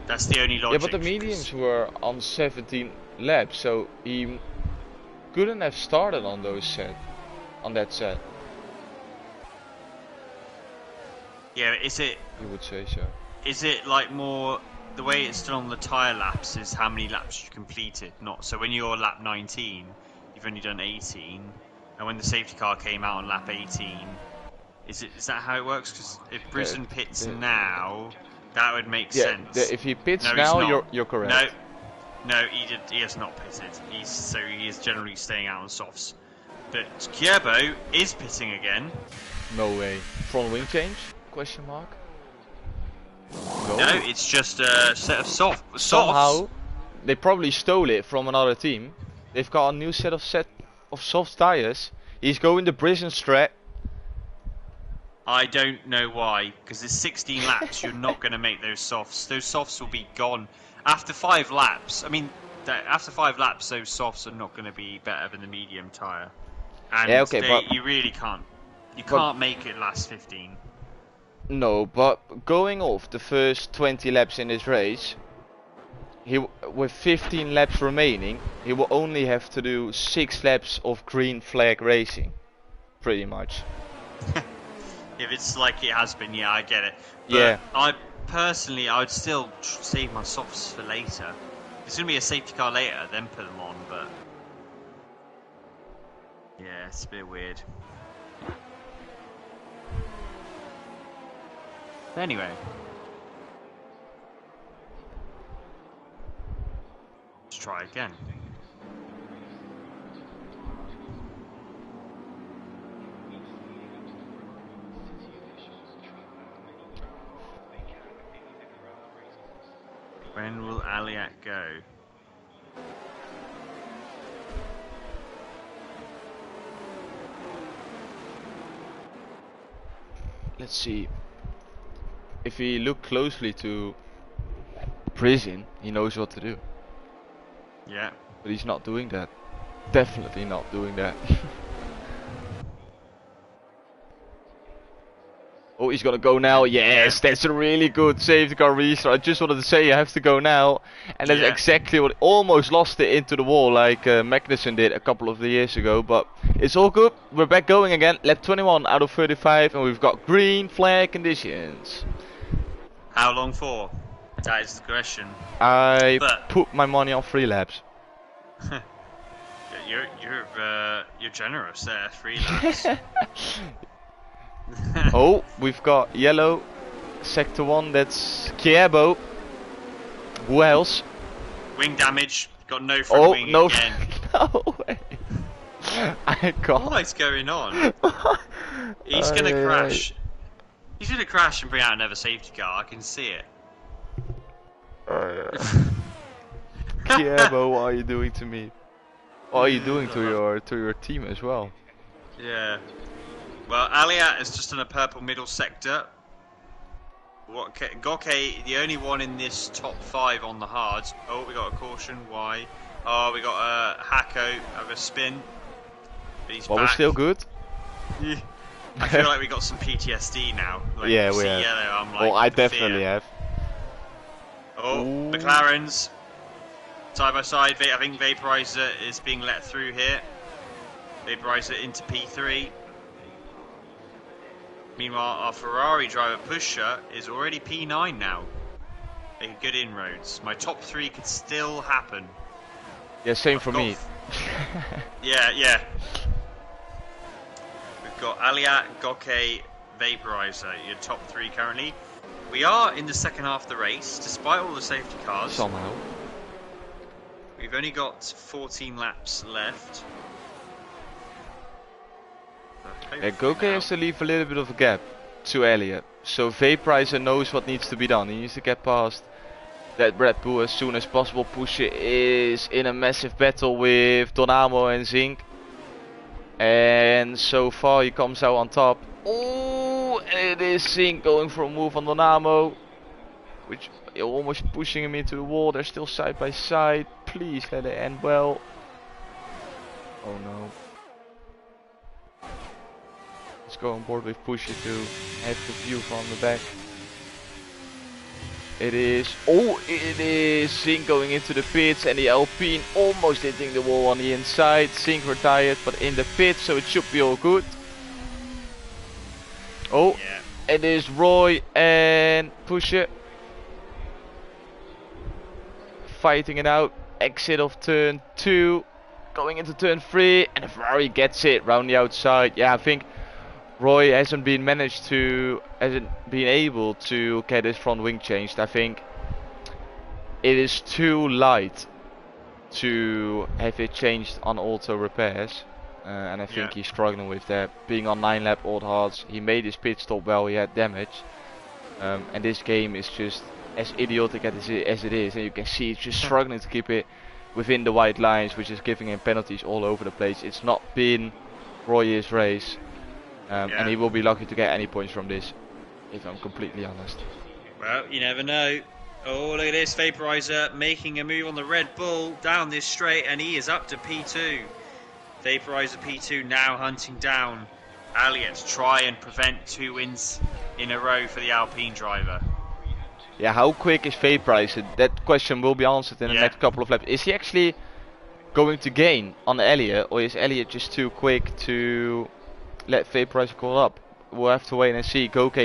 That's the only logic. Yeah, but the mediums were on 17 laps, so he couldn't have started on that set. Yeah, is it? You would say so. Is it like more the way it's done on the tyre laps? Is how many laps you completed? Not so when you're lap 19, you've only done 18, and when the safety car came out on lap 18, is that how it works? Because if Brizin pits now, That would make Yeah, sense. if he pits No, he's now, not. you're correct. No, he has not pitted. He is generally staying out on softs. But Kierbo is pitting again. No way. Front wing change? Question mark. No, it's just a set of softs. Somehow, they probably stole it from another team. They've got a new set of soft tires. He's going the prison strat. I don't know why, because it's 16 laps. You're not going to make those softs. Those softs will be gone after 5 laps. I mean, after 5 laps, those softs are not going to be better than the medium tire. And yeah, okay, but you really can't. You can't make it last 15. No, but going off the first 20 laps in this race, with 15 laps remaining, he will only have to do 6 laps of green flag racing, pretty much. If it's like it has been, yeah, I get it. But yeah. I would still save my softs for later. There's going to be a safety car later, then put them on, but yeah, it's a bit weird. Anyway. Let's try again. When will Aliat go? Let's see. If we look closely to prison, he knows what to do. Yeah. But he's not doing that. Definitely not doing that. Oh, he's gonna go now. Yes, that's a really good safety car restart. I just wanted to say you have to go now. And that's exactly what... Almost lost it into the wall like Magnussen did a couple of years ago. But it's all good. We're back going again. Lap 21 out of 35. And we've got green flag conditions. How long for? That is the question. I put my money on 3 laps. You're generous there. 3 laps. Oh, we've got yellow, sector 1, that's Kierbo. Who else? Wing damage, got no front wing no, again. No way. I got... What is going on? He's gonna crash. He's gonna crash and bring out another safety car, I can see it. Kierbo, what are you doing to me? What are you doing to your team as well? Yeah. Well, Aliat is just in a purple middle sector. Goke, the only one in this top 5 on the hards. Oh, we got a caution. Why? Oh, we got a Hacko of a spin. But he's back. We're still good. Yeah. I feel like we got some PTSD now. Like, yeah, we have. Yellow, I'm like, well, I definitely have. Oh, ooh. McLaren's side by side. I think Vaporizer is being let through here. Vaporizer into P3. Meanwhile, our Ferrari driver Pusher is already P9 now. Making good inroads. My top 3 could still happen. Yeah, same for me. Yeah. We've got Aliat, Goke, Vaporizer, your top 3 currently. We are in the second half of the race, despite all the safety cars. Somehow. We've only got 14 laps left. Goke has to leave a little bit of a gap to Elliot. So Vaporizer knows what needs to be done. He needs to get past that Red Bull as soon as possible. Pusher is in a massive battle with Donamo and Zink. And so far he comes out on top. Oh, and it is Zink going for a move on Donamo. Which almost pushing him into the wall. They're still side by side. Please let it end well. Oh no. Let's go on board with Pusher to have the view from the back. It is Zink going into the pits and the Alpine almost hitting the wall on the inside. Zink retired but in the pits, so it should be all good. Oh, yeah. It is Roy and Pusher fighting it out. Exit of turn 2, going into turn 3, and the Ferrari gets it round the outside. Yeah, I think Roy hasn't been able to get his front wing changed. I think it is too light to have it changed on auto repairs, and I think he's struggling with that. Being on 9 lap old hards, he made his pit stop while he had damage, and this game is just as idiotic as it is, and you can see he's just struggling to keep it within the white lines, which is giving him penalties all over the place. It's not been Roy's race, and he will be lucky to get any points from this, if I'm completely honest. Well, you never know. Oh, look at this, Vaporizer making a move on the Red Bull down this straight, and he is up to P2. Vaporizer P2 now hunting down Elliott to try and prevent 2 wins in a row for the Alpine driver. Yeah, how quick is Vaporizer? That question will be answered in the next couple of laps. Is he actually going to gain on Elliott, or is Elliott just too quick to let Vaporizer call up? We'll have to wait and see. Goke,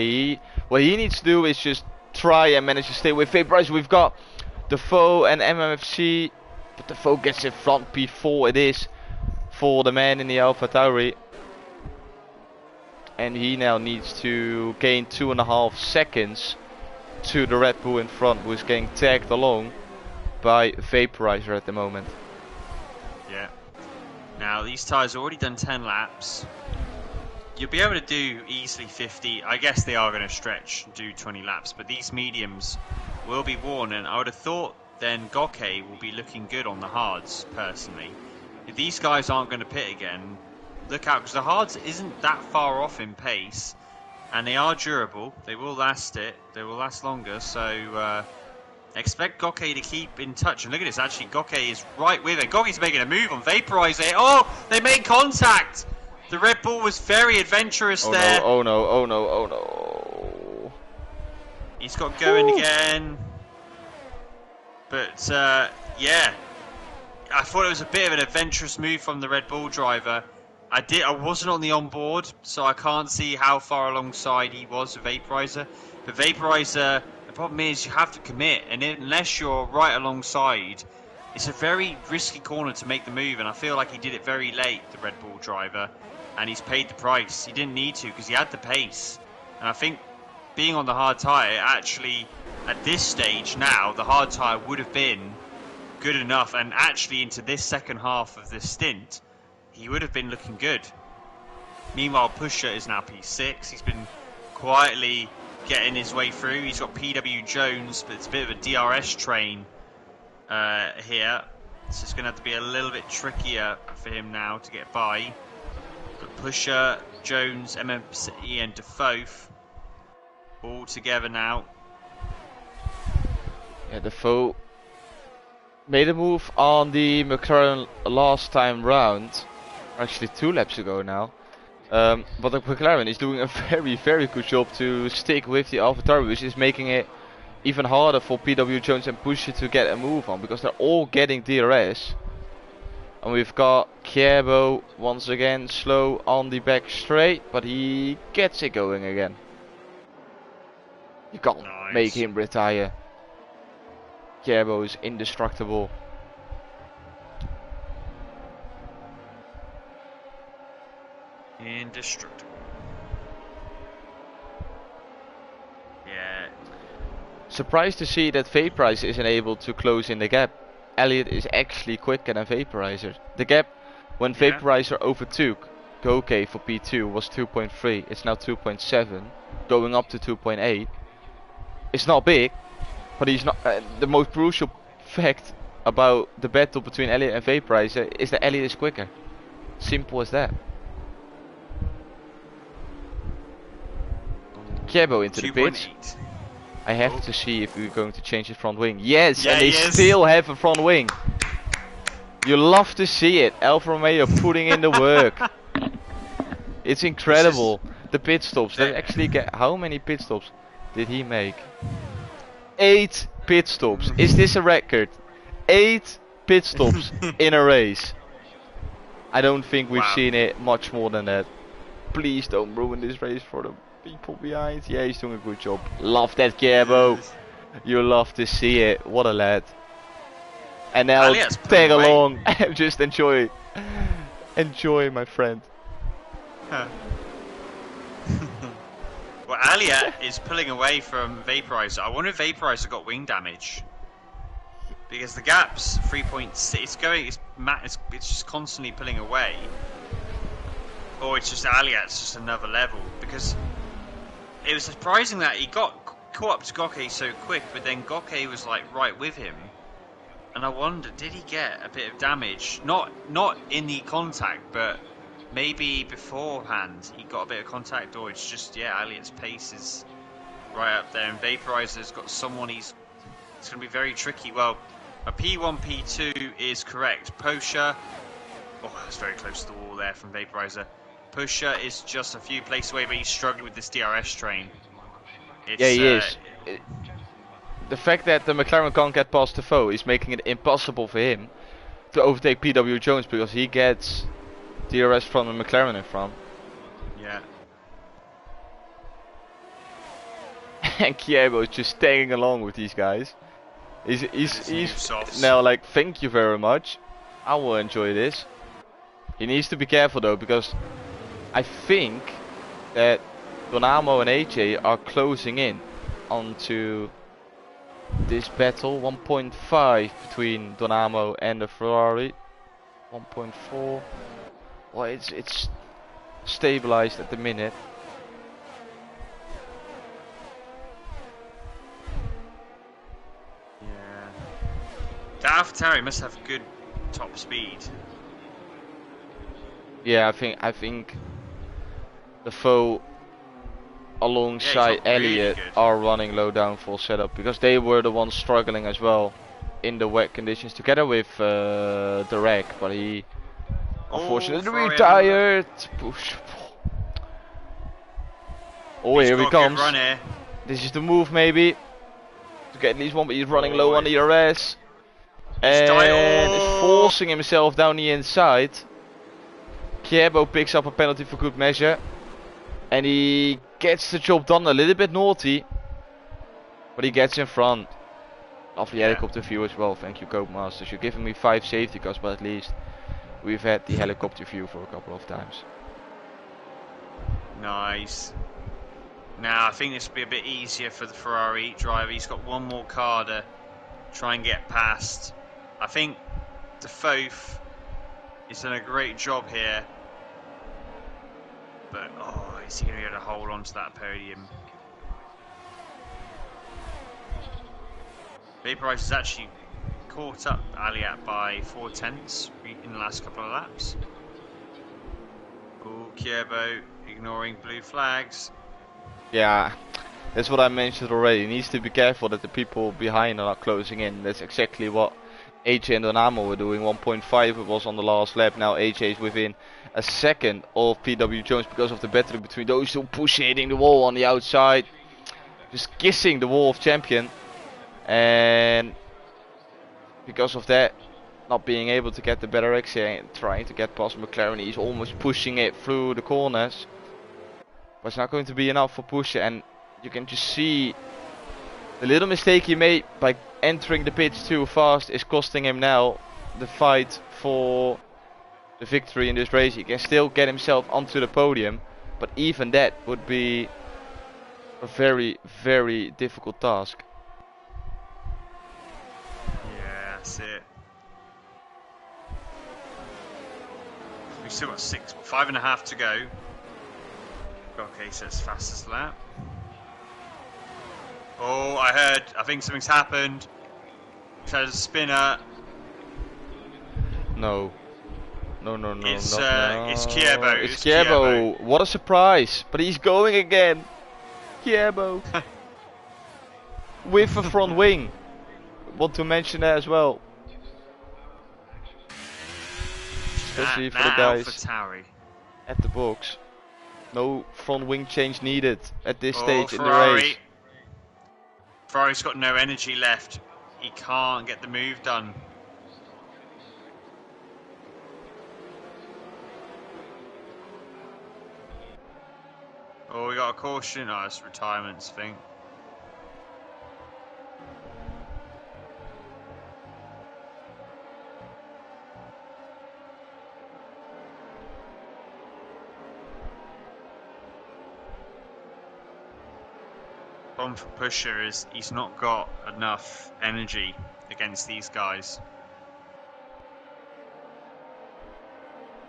what he needs to do is just try and manage to stay with Vaporizer. We've got Defoe and MMFC, but Defoe gets in front P4 it is for the man in the Alpha Tauri. And he now needs to gain 2.5 seconds to the Red Bull in front, who is getting tagged along by Vaporizer at the moment. Yeah. Now these tyres have already done 10 laps. You'll be able to do easily 50. I guess they are going to stretch and do 20 laps, but these mediums will be worn, and I would have thought then Goke will be looking good on the hards, personally. If these guys aren't going to pit again, look out, because the hards isn't that far off in pace, and they are durable. They will last it. They will last longer, so expect Goke to keep in touch. And look at this, actually, Goke is right with it. Goke's making a move on Vaporizer. Oh, they made contact! The Red Bull was very adventurous there. Oh no, oh no, oh no. He's got going again. But, yeah. I thought it was a bit of an adventurous move from the Red Bull driver. I wasn't on the onboard, so I can't see how far alongside he was with Vaporizer. But Vaporizer, the problem is you have to commit, and unless you're right alongside, it's a very risky corner to make the move, and I feel like he did it very late, the Red Bull driver, and he's paid the price. He didn't need to because he had the pace, and I think being on the hard tyre, actually, at this stage now, the hard tyre would have been good enough, and actually into this second half of this stint, he would have been looking good. Meanwhile, Pusher is now P6. He's been quietly getting his way through. He's got PW Jones, but it's a bit of a DRS train here. So it's going to have to be a little bit trickier for him now to get by. But Pusher, Jones, MMC and Defoe all together now. Yeah, Defoe made a move on the McLaren last time round. Actually 2 laps ago now. But the McLaren is doing a very, very good job to stick with the AlphaTauri, which is making it even harder for PW Jones and Pusher to get a move on, because they're all getting DRS. And we've got Kierbo once again slow on the back straight, but he gets it going again. You can't make him retire. Kierbo is indestructible. Indestructible. Yeah. Surprised to see that Vaporizer isn't able to close in the gap. Elliott is actually quicker than Vaporizer. The gap when Vaporizer overtook Goke for P2 was 2.3. It's now 2.7, going up to 2.8. It's not big, but he's not. The most crucial fact about the battle between Elliott and Vaporizer is that Elliott is quicker. Simple as that. Kierbo into the pits. I have to see if we're going to change his front wing. Yes, and they still have a front wing. You love to see it. Alfa Romeo putting in the work. It's incredible. The pit stops. They actually get. How many pit stops did he make? 8 pit stops. Is this a record? 8 pit stops in a race. I don't think we've seen it much more than that. Please don't ruin this race for the people behind. Yeah, he's doing a good job. Love that, Kierbo. You love to see it. What a lad. And now tag along and just enjoy. Enjoy, my friend. Well, Aliat is pulling away from Vaporizer. I wonder if Vaporizer got wing damage. Because the gap's 3.6. It's just constantly pulling away. Or it's just Aliat's just another level. Because it was surprising that he got caught up to Goke so quick, but then Goke was like right with him. And I wonder, did he get a bit of damage? Not in the contact, but maybe beforehand he got a bit of contact, or it's just, yeah, Aliat's pace is right up there, and Vaporizer's got someone it's going to be very tricky. Well, a P1, P2 is correct. Posha, oh, that's very close to the wall there from Vaporizer. Posha is just a few places away, but he's struggling with this DRS train. Yeah, he is. The fact that the McLaren can't get past the foe is making it impossible for him to overtake PW Jones, because he gets DRS from the McLaren in front. Yeah. And Kiebo is just tagging along with these guys. He's now like, thank you very much, I will enjoy this. He needs to be careful though, because I think that Donamo and AJ are closing in onto this battle. 1.5 between Donamo and the Ferrari. 1.4. Well, it's stabilized at the minute. Yeah. The AlphaTauri must have good top speed. Yeah, I think the foe alongside Elliott really are running low down full setup, because they were the ones struggling as well in the wet conditions together with the wreck, but he unfortunately retired. Push. Oh, here he comes. Here. This is the move maybe to get at least one, but he's running low on the RS and is forcing himself down the inside. Kiebo picks up a penalty for good measure, and he gets the job done. A little bit naughty, but he gets in front. Lovely helicopter view as well. Thank you, Copemasters. You're giving me 5 safety cars, but at least we've had the helicopter view for a couple of times. Nice. Now I think this will be a bit easier for the Ferrari driver. He's got one more car to try and get past. I think the Foth has done a great job here. But, oh, is he going to be able to hold on to that podium? Vaporizer has actually caught up Aliat by 4/10 in the last couple of laps. Oh, Kiebo ignoring blue flags. Yeah, that's what I mentioned already. He needs to be careful that the people behind are not closing in. That's exactly what AJ and Donamo were doing. 1.5 it was on the last lap. Now AJ is within a second of PW Jones because of the battle between those two, pushing, hitting the wall on the outside, just kissing the wall of champion, and because of that, not being able to get the better exit and trying to get past McLaren. He's almost pushing it through the corners, but it's not going to be enough for Pusher, and you can just see the little mistake he made by entering the pits too fast is costing him now the fight for the victory in this race. He can still get himself onto the podium, but even that would be a very, very difficult task. Yeah, that's it. We've still got 5.5 to go. Okay, so it's fastest lap. Oh, I think something's happened. He's had a spinner. No. It's no. It's Kiebo. It's Kiebo. What a surprise! But he's going again. Kiebo. With a front wing. Want to mention that as well. Especially for the guys at the box. No front wing change needed at this stage in the race. Ferrari's got no energy left. He can't get the move done. Oh, we got a caution. Oh, it's retirements thing. problem for Pusher is he's not got enough energy against these guys.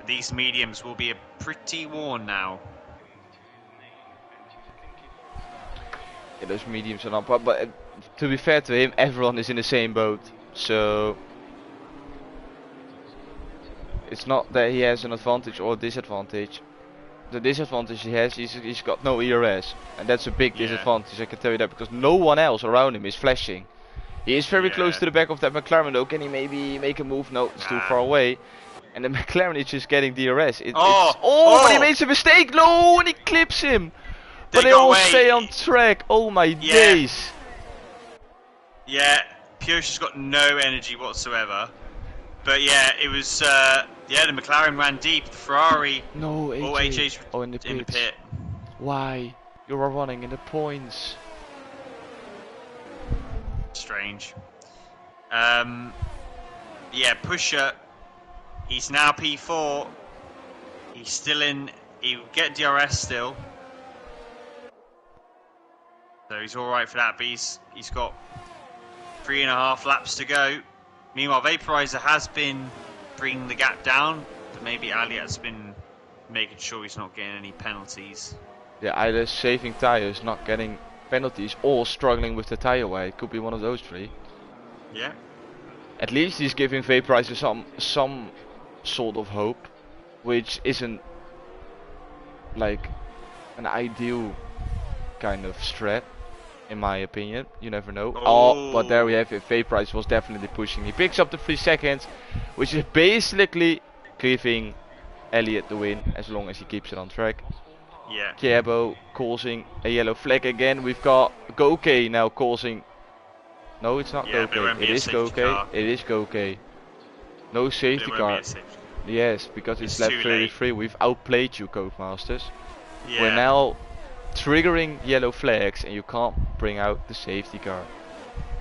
These mediums will be pretty worn now. Yeah, those mediums are not, but to be fair to him, everyone is in the same boat, so it's not that he has an advantage or disadvantage. The disadvantage he has is he's got no ERS, and that's a big disadvantage, I can tell you that, because no one else around him is flashing. He is very close to the back of that McLaren though. Can he maybe make a move? No, it's too far away. And the McLaren is just getting DRS. But he makes a mistake! No, and he clips him! But they all stay on track. Oh my days. Yeah, Piocha's got no energy whatsoever. But yeah, it was, the McLaren ran deep. The Ferrari. No, AJ's in the pit. Why? You are running in the points. Strange. Yeah, Pusher. He's now P4. He's still in. He'll get DRS still. So he's alright for that, but he's got 3.5 laps to go. Meanwhile, Vaporizer has been bringing the gap down, but maybe Aliat's been making sure he's not getting any penalties. Yeah, either saving tires, not getting penalties, or struggling with the tire wear. It could be one of those three. Yeah. At least he's giving Vaporizer some sort of hope, which isn't like an ideal kind of strat, in my opinion. You never know. Oh, but there we have it. Vaporizer was definitely pushing. He picks up the 3 seconds, which is basically giving Elliott the win as long as he keeps it on track. Yeah. Kierbo causing a yellow flag again. We've got Goke now causing. No, it's not Goke. It is Goke. It is Goke. No safety car. Yes, because it's lap 33. We've outplayed you, Codemasters. Yeah. We're now triggering yellow flags, and you can't bring out the safety car.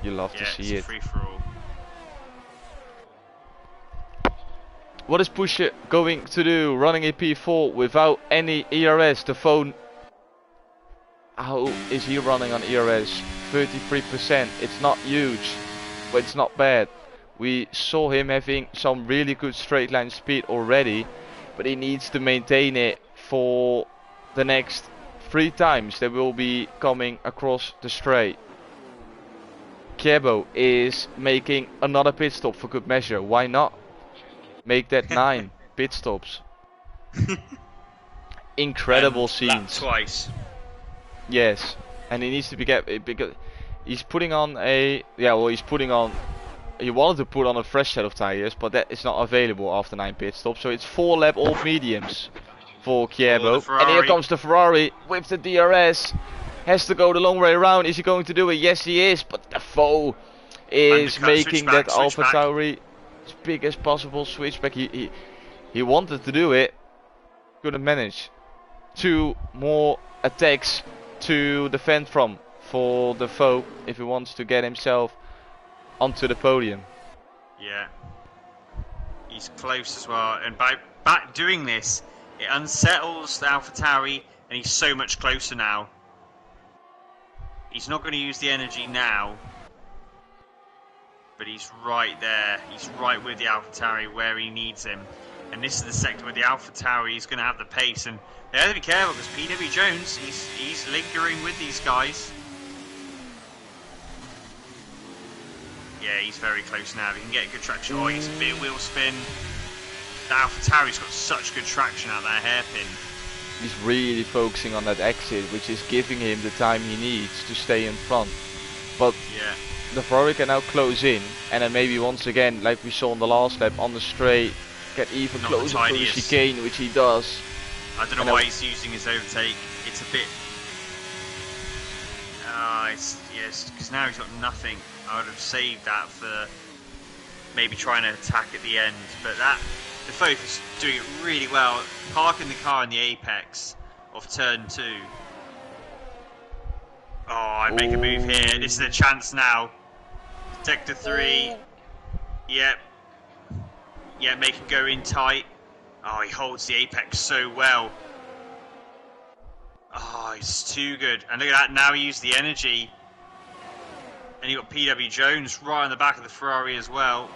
You love to see it. Free for all. What is Pusher going to do? Running a P4 without any ERS. The phone. How is he running on ERS? 33%. It's not huge, but it's not bad. We saw him having some really good straight line speed already, but he needs to maintain it for the next 3 times that will be coming across the straight. Kierbo is making another pit stop for good measure. Why not? Make that 9 pit stops. Incredible scenes. Twice. Yes, and he needs to be because he's putting on a he's putting on. He wanted to put on a fresh set of tires, but that is not available after 9 pit stops. So it's 4 lap old mediums for Kierbo. And here comes the Ferrari with the DRS. Has to go the long way around. Is he going to do it? Yes, he is. But the foe is making that AlphaTauri as big as possible. Switchback. He wanted to do it. Couldn't manage. 2 more attacks to defend from for the foe if he wants to get himself onto the podium. Yeah, he's close as well, and by doing this, it unsettles the AlphaTauri, and he's so much closer now. He's not going to use the energy now, but he's right there. He's right with the AlphaTauri where he needs him, and this is the sector where the AlphaTauri is going to have the pace, and they have to be careful because PW Jones, he's lingering with these guys. Yeah, he's very close now. He can get good traction. Oh, he's a bit wheel spin. The AlphaTauri's got such good traction out that hairpin. He's really focusing on that exit, which is giving him the time he needs to stay in front. But the Ferrari can now close in, and then maybe once again, like we saw on the last lap, on the straight, get even closer to the chicane, which he does. I don't know why he's using his overtake. It's a bit. Yes, because now he's got nothing. I would have saved that for maybe trying to attack at the end, but the focus doing it really well, parking the car in the apex of turn 2. Oh, I make a move here. This is a chance now. Detector 3. Yep, make it go in tight. Oh, he holds the apex so well. Oh, he's too good. And look at that, now he used the energy. And you got PW Jones right on the back of the Ferrari as well.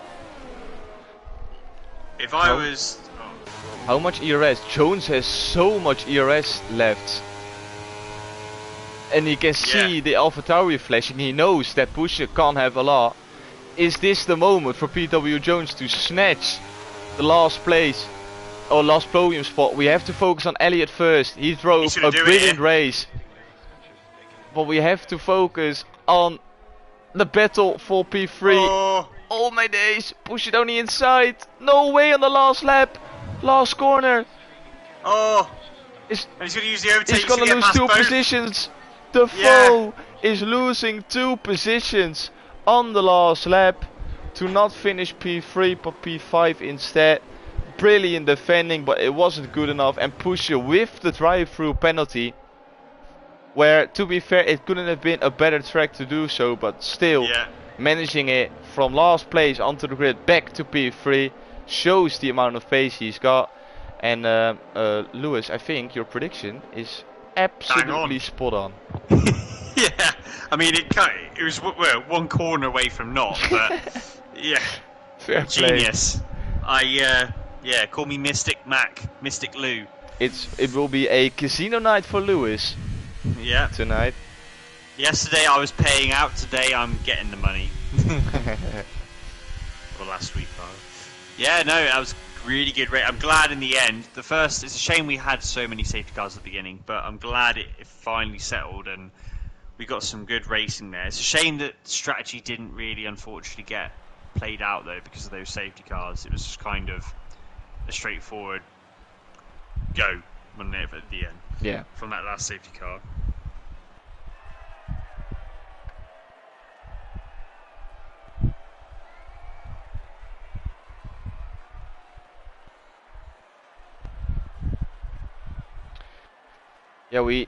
If I was... Oh. How much ERS? Jones has so much ERS left. And he can see the AlphaTauri flashing. He knows that Pusher can't have a lot. Is this the moment for PW Jones to snatch the last place or last podium spot? We have to focus on Elliott first. He drove a brilliant race. But we have to focus on the battle for P3. Oh my days, push it on the inside. No way on the last lap. Last corner. And he's going to use the overtake. He's going to lose 2 positions. The foe is losing 2 positions on the last lap to not finish P3 but P5 instead. Brilliant defending, but it wasn't good enough. And Pusher with the drive-through penalty, where to be fair it couldn't have been a better track to do so, but still managing it from last place onto the grid back to P3 shows the amount of pace he's got. And Lewis, I think your prediction is absolutely spot on. Yeah, I mean it was one corner away from not, but yeah, fair genius. Yeah, call me Mystic Mac, Mystic Lou. It will be a casino night for Lewis. Yeah. Tonight. Yesterday I was paying out. Today I'm getting the money. Or last week. Yeah, no, that was really good race. I'm glad in the end. The first, it's a shame we had so many safety cars at the beginning, but I'm glad it finally settled and we got some good racing there. It's a shame that strategy didn't really, unfortunately, get played out though because of those safety cars. It was just kind of a straightforward go, wasn't it, at the end? Yeah. From that last safety car. Yeah, we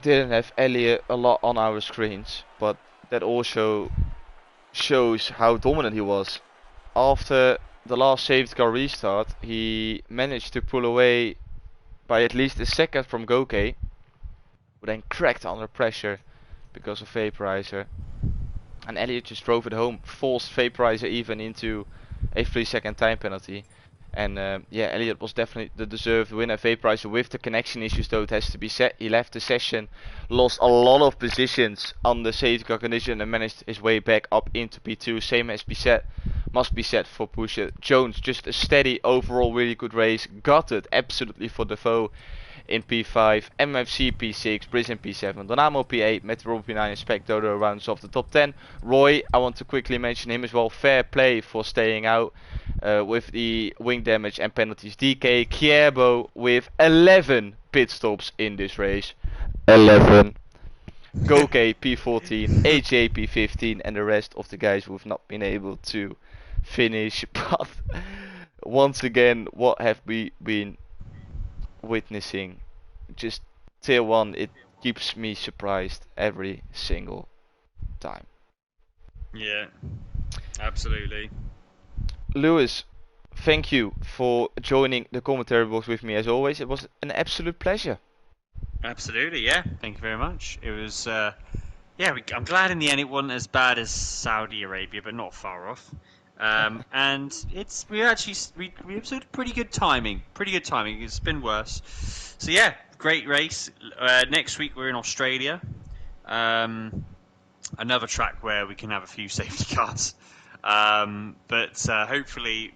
didn't have Elliott a lot on our screens, but that also shows how dominant he was. After the last safety car restart, he managed to pull away by at least a second from Goke, who then cracked under pressure because of Vaporizer. And Elliott just drove it home, forced Vaporizer even into a 3-second time penalty. And yeah, Elliott was definitely the deserved winner. Vaporizer with the connection issues though, it has to be said. He left the session, lost a lot of positions on the safety car condition and managed his way back up into P2. Same as must be said for Pusher. Jones, just a steady overall really good race. Got it absolutely for Defoe in P5, MFC P6, Brisbane P7, Donamo P8, Metro P9 and Spec Dodo rounds off the top 10. Roy, I want to quickly mention him as well. Fair play for staying out with the wing damage and penalties. DK Kierbo with 11 pit stops in this race. 11. Goke P14, AJ P15 and the rest of the guys who have not been able to finish. But once again, what have we been witnessing? Just tier 1, it keeps me surprised every single time. Yeah, absolutely. Lewis, thank you for joining the commentary box with me as always. It was an absolute pleasure. Absolutely, yeah. Thank you very much. It was, yeah, I'm glad in the end it wasn't as bad as Saudi Arabia, but not far off. And we observed pretty good timing. It's been worse. So yeah, great race. Next week we're in Australia. Another track where we can have a few safety cars. But hopefully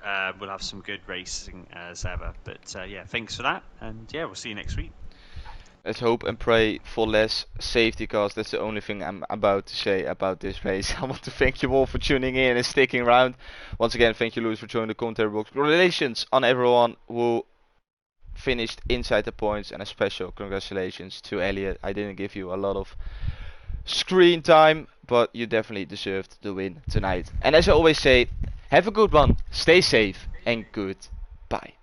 we'll have some good racing as ever. But yeah, thanks for that. And yeah, we'll see you next week. Let's hope and pray for less safety cars. That's the only thing I'm about to say about this race. I want to thank you all for tuning in and sticking around. Once again, thank you, Lewis, for joining the commentary box. Congratulations on everyone who finished inside the points, and a special congratulations to Elliott. I didn't give you a lot of screen time, but you definitely deserved the win tonight. And as I always say, have a good one, stay safe, and goodbye.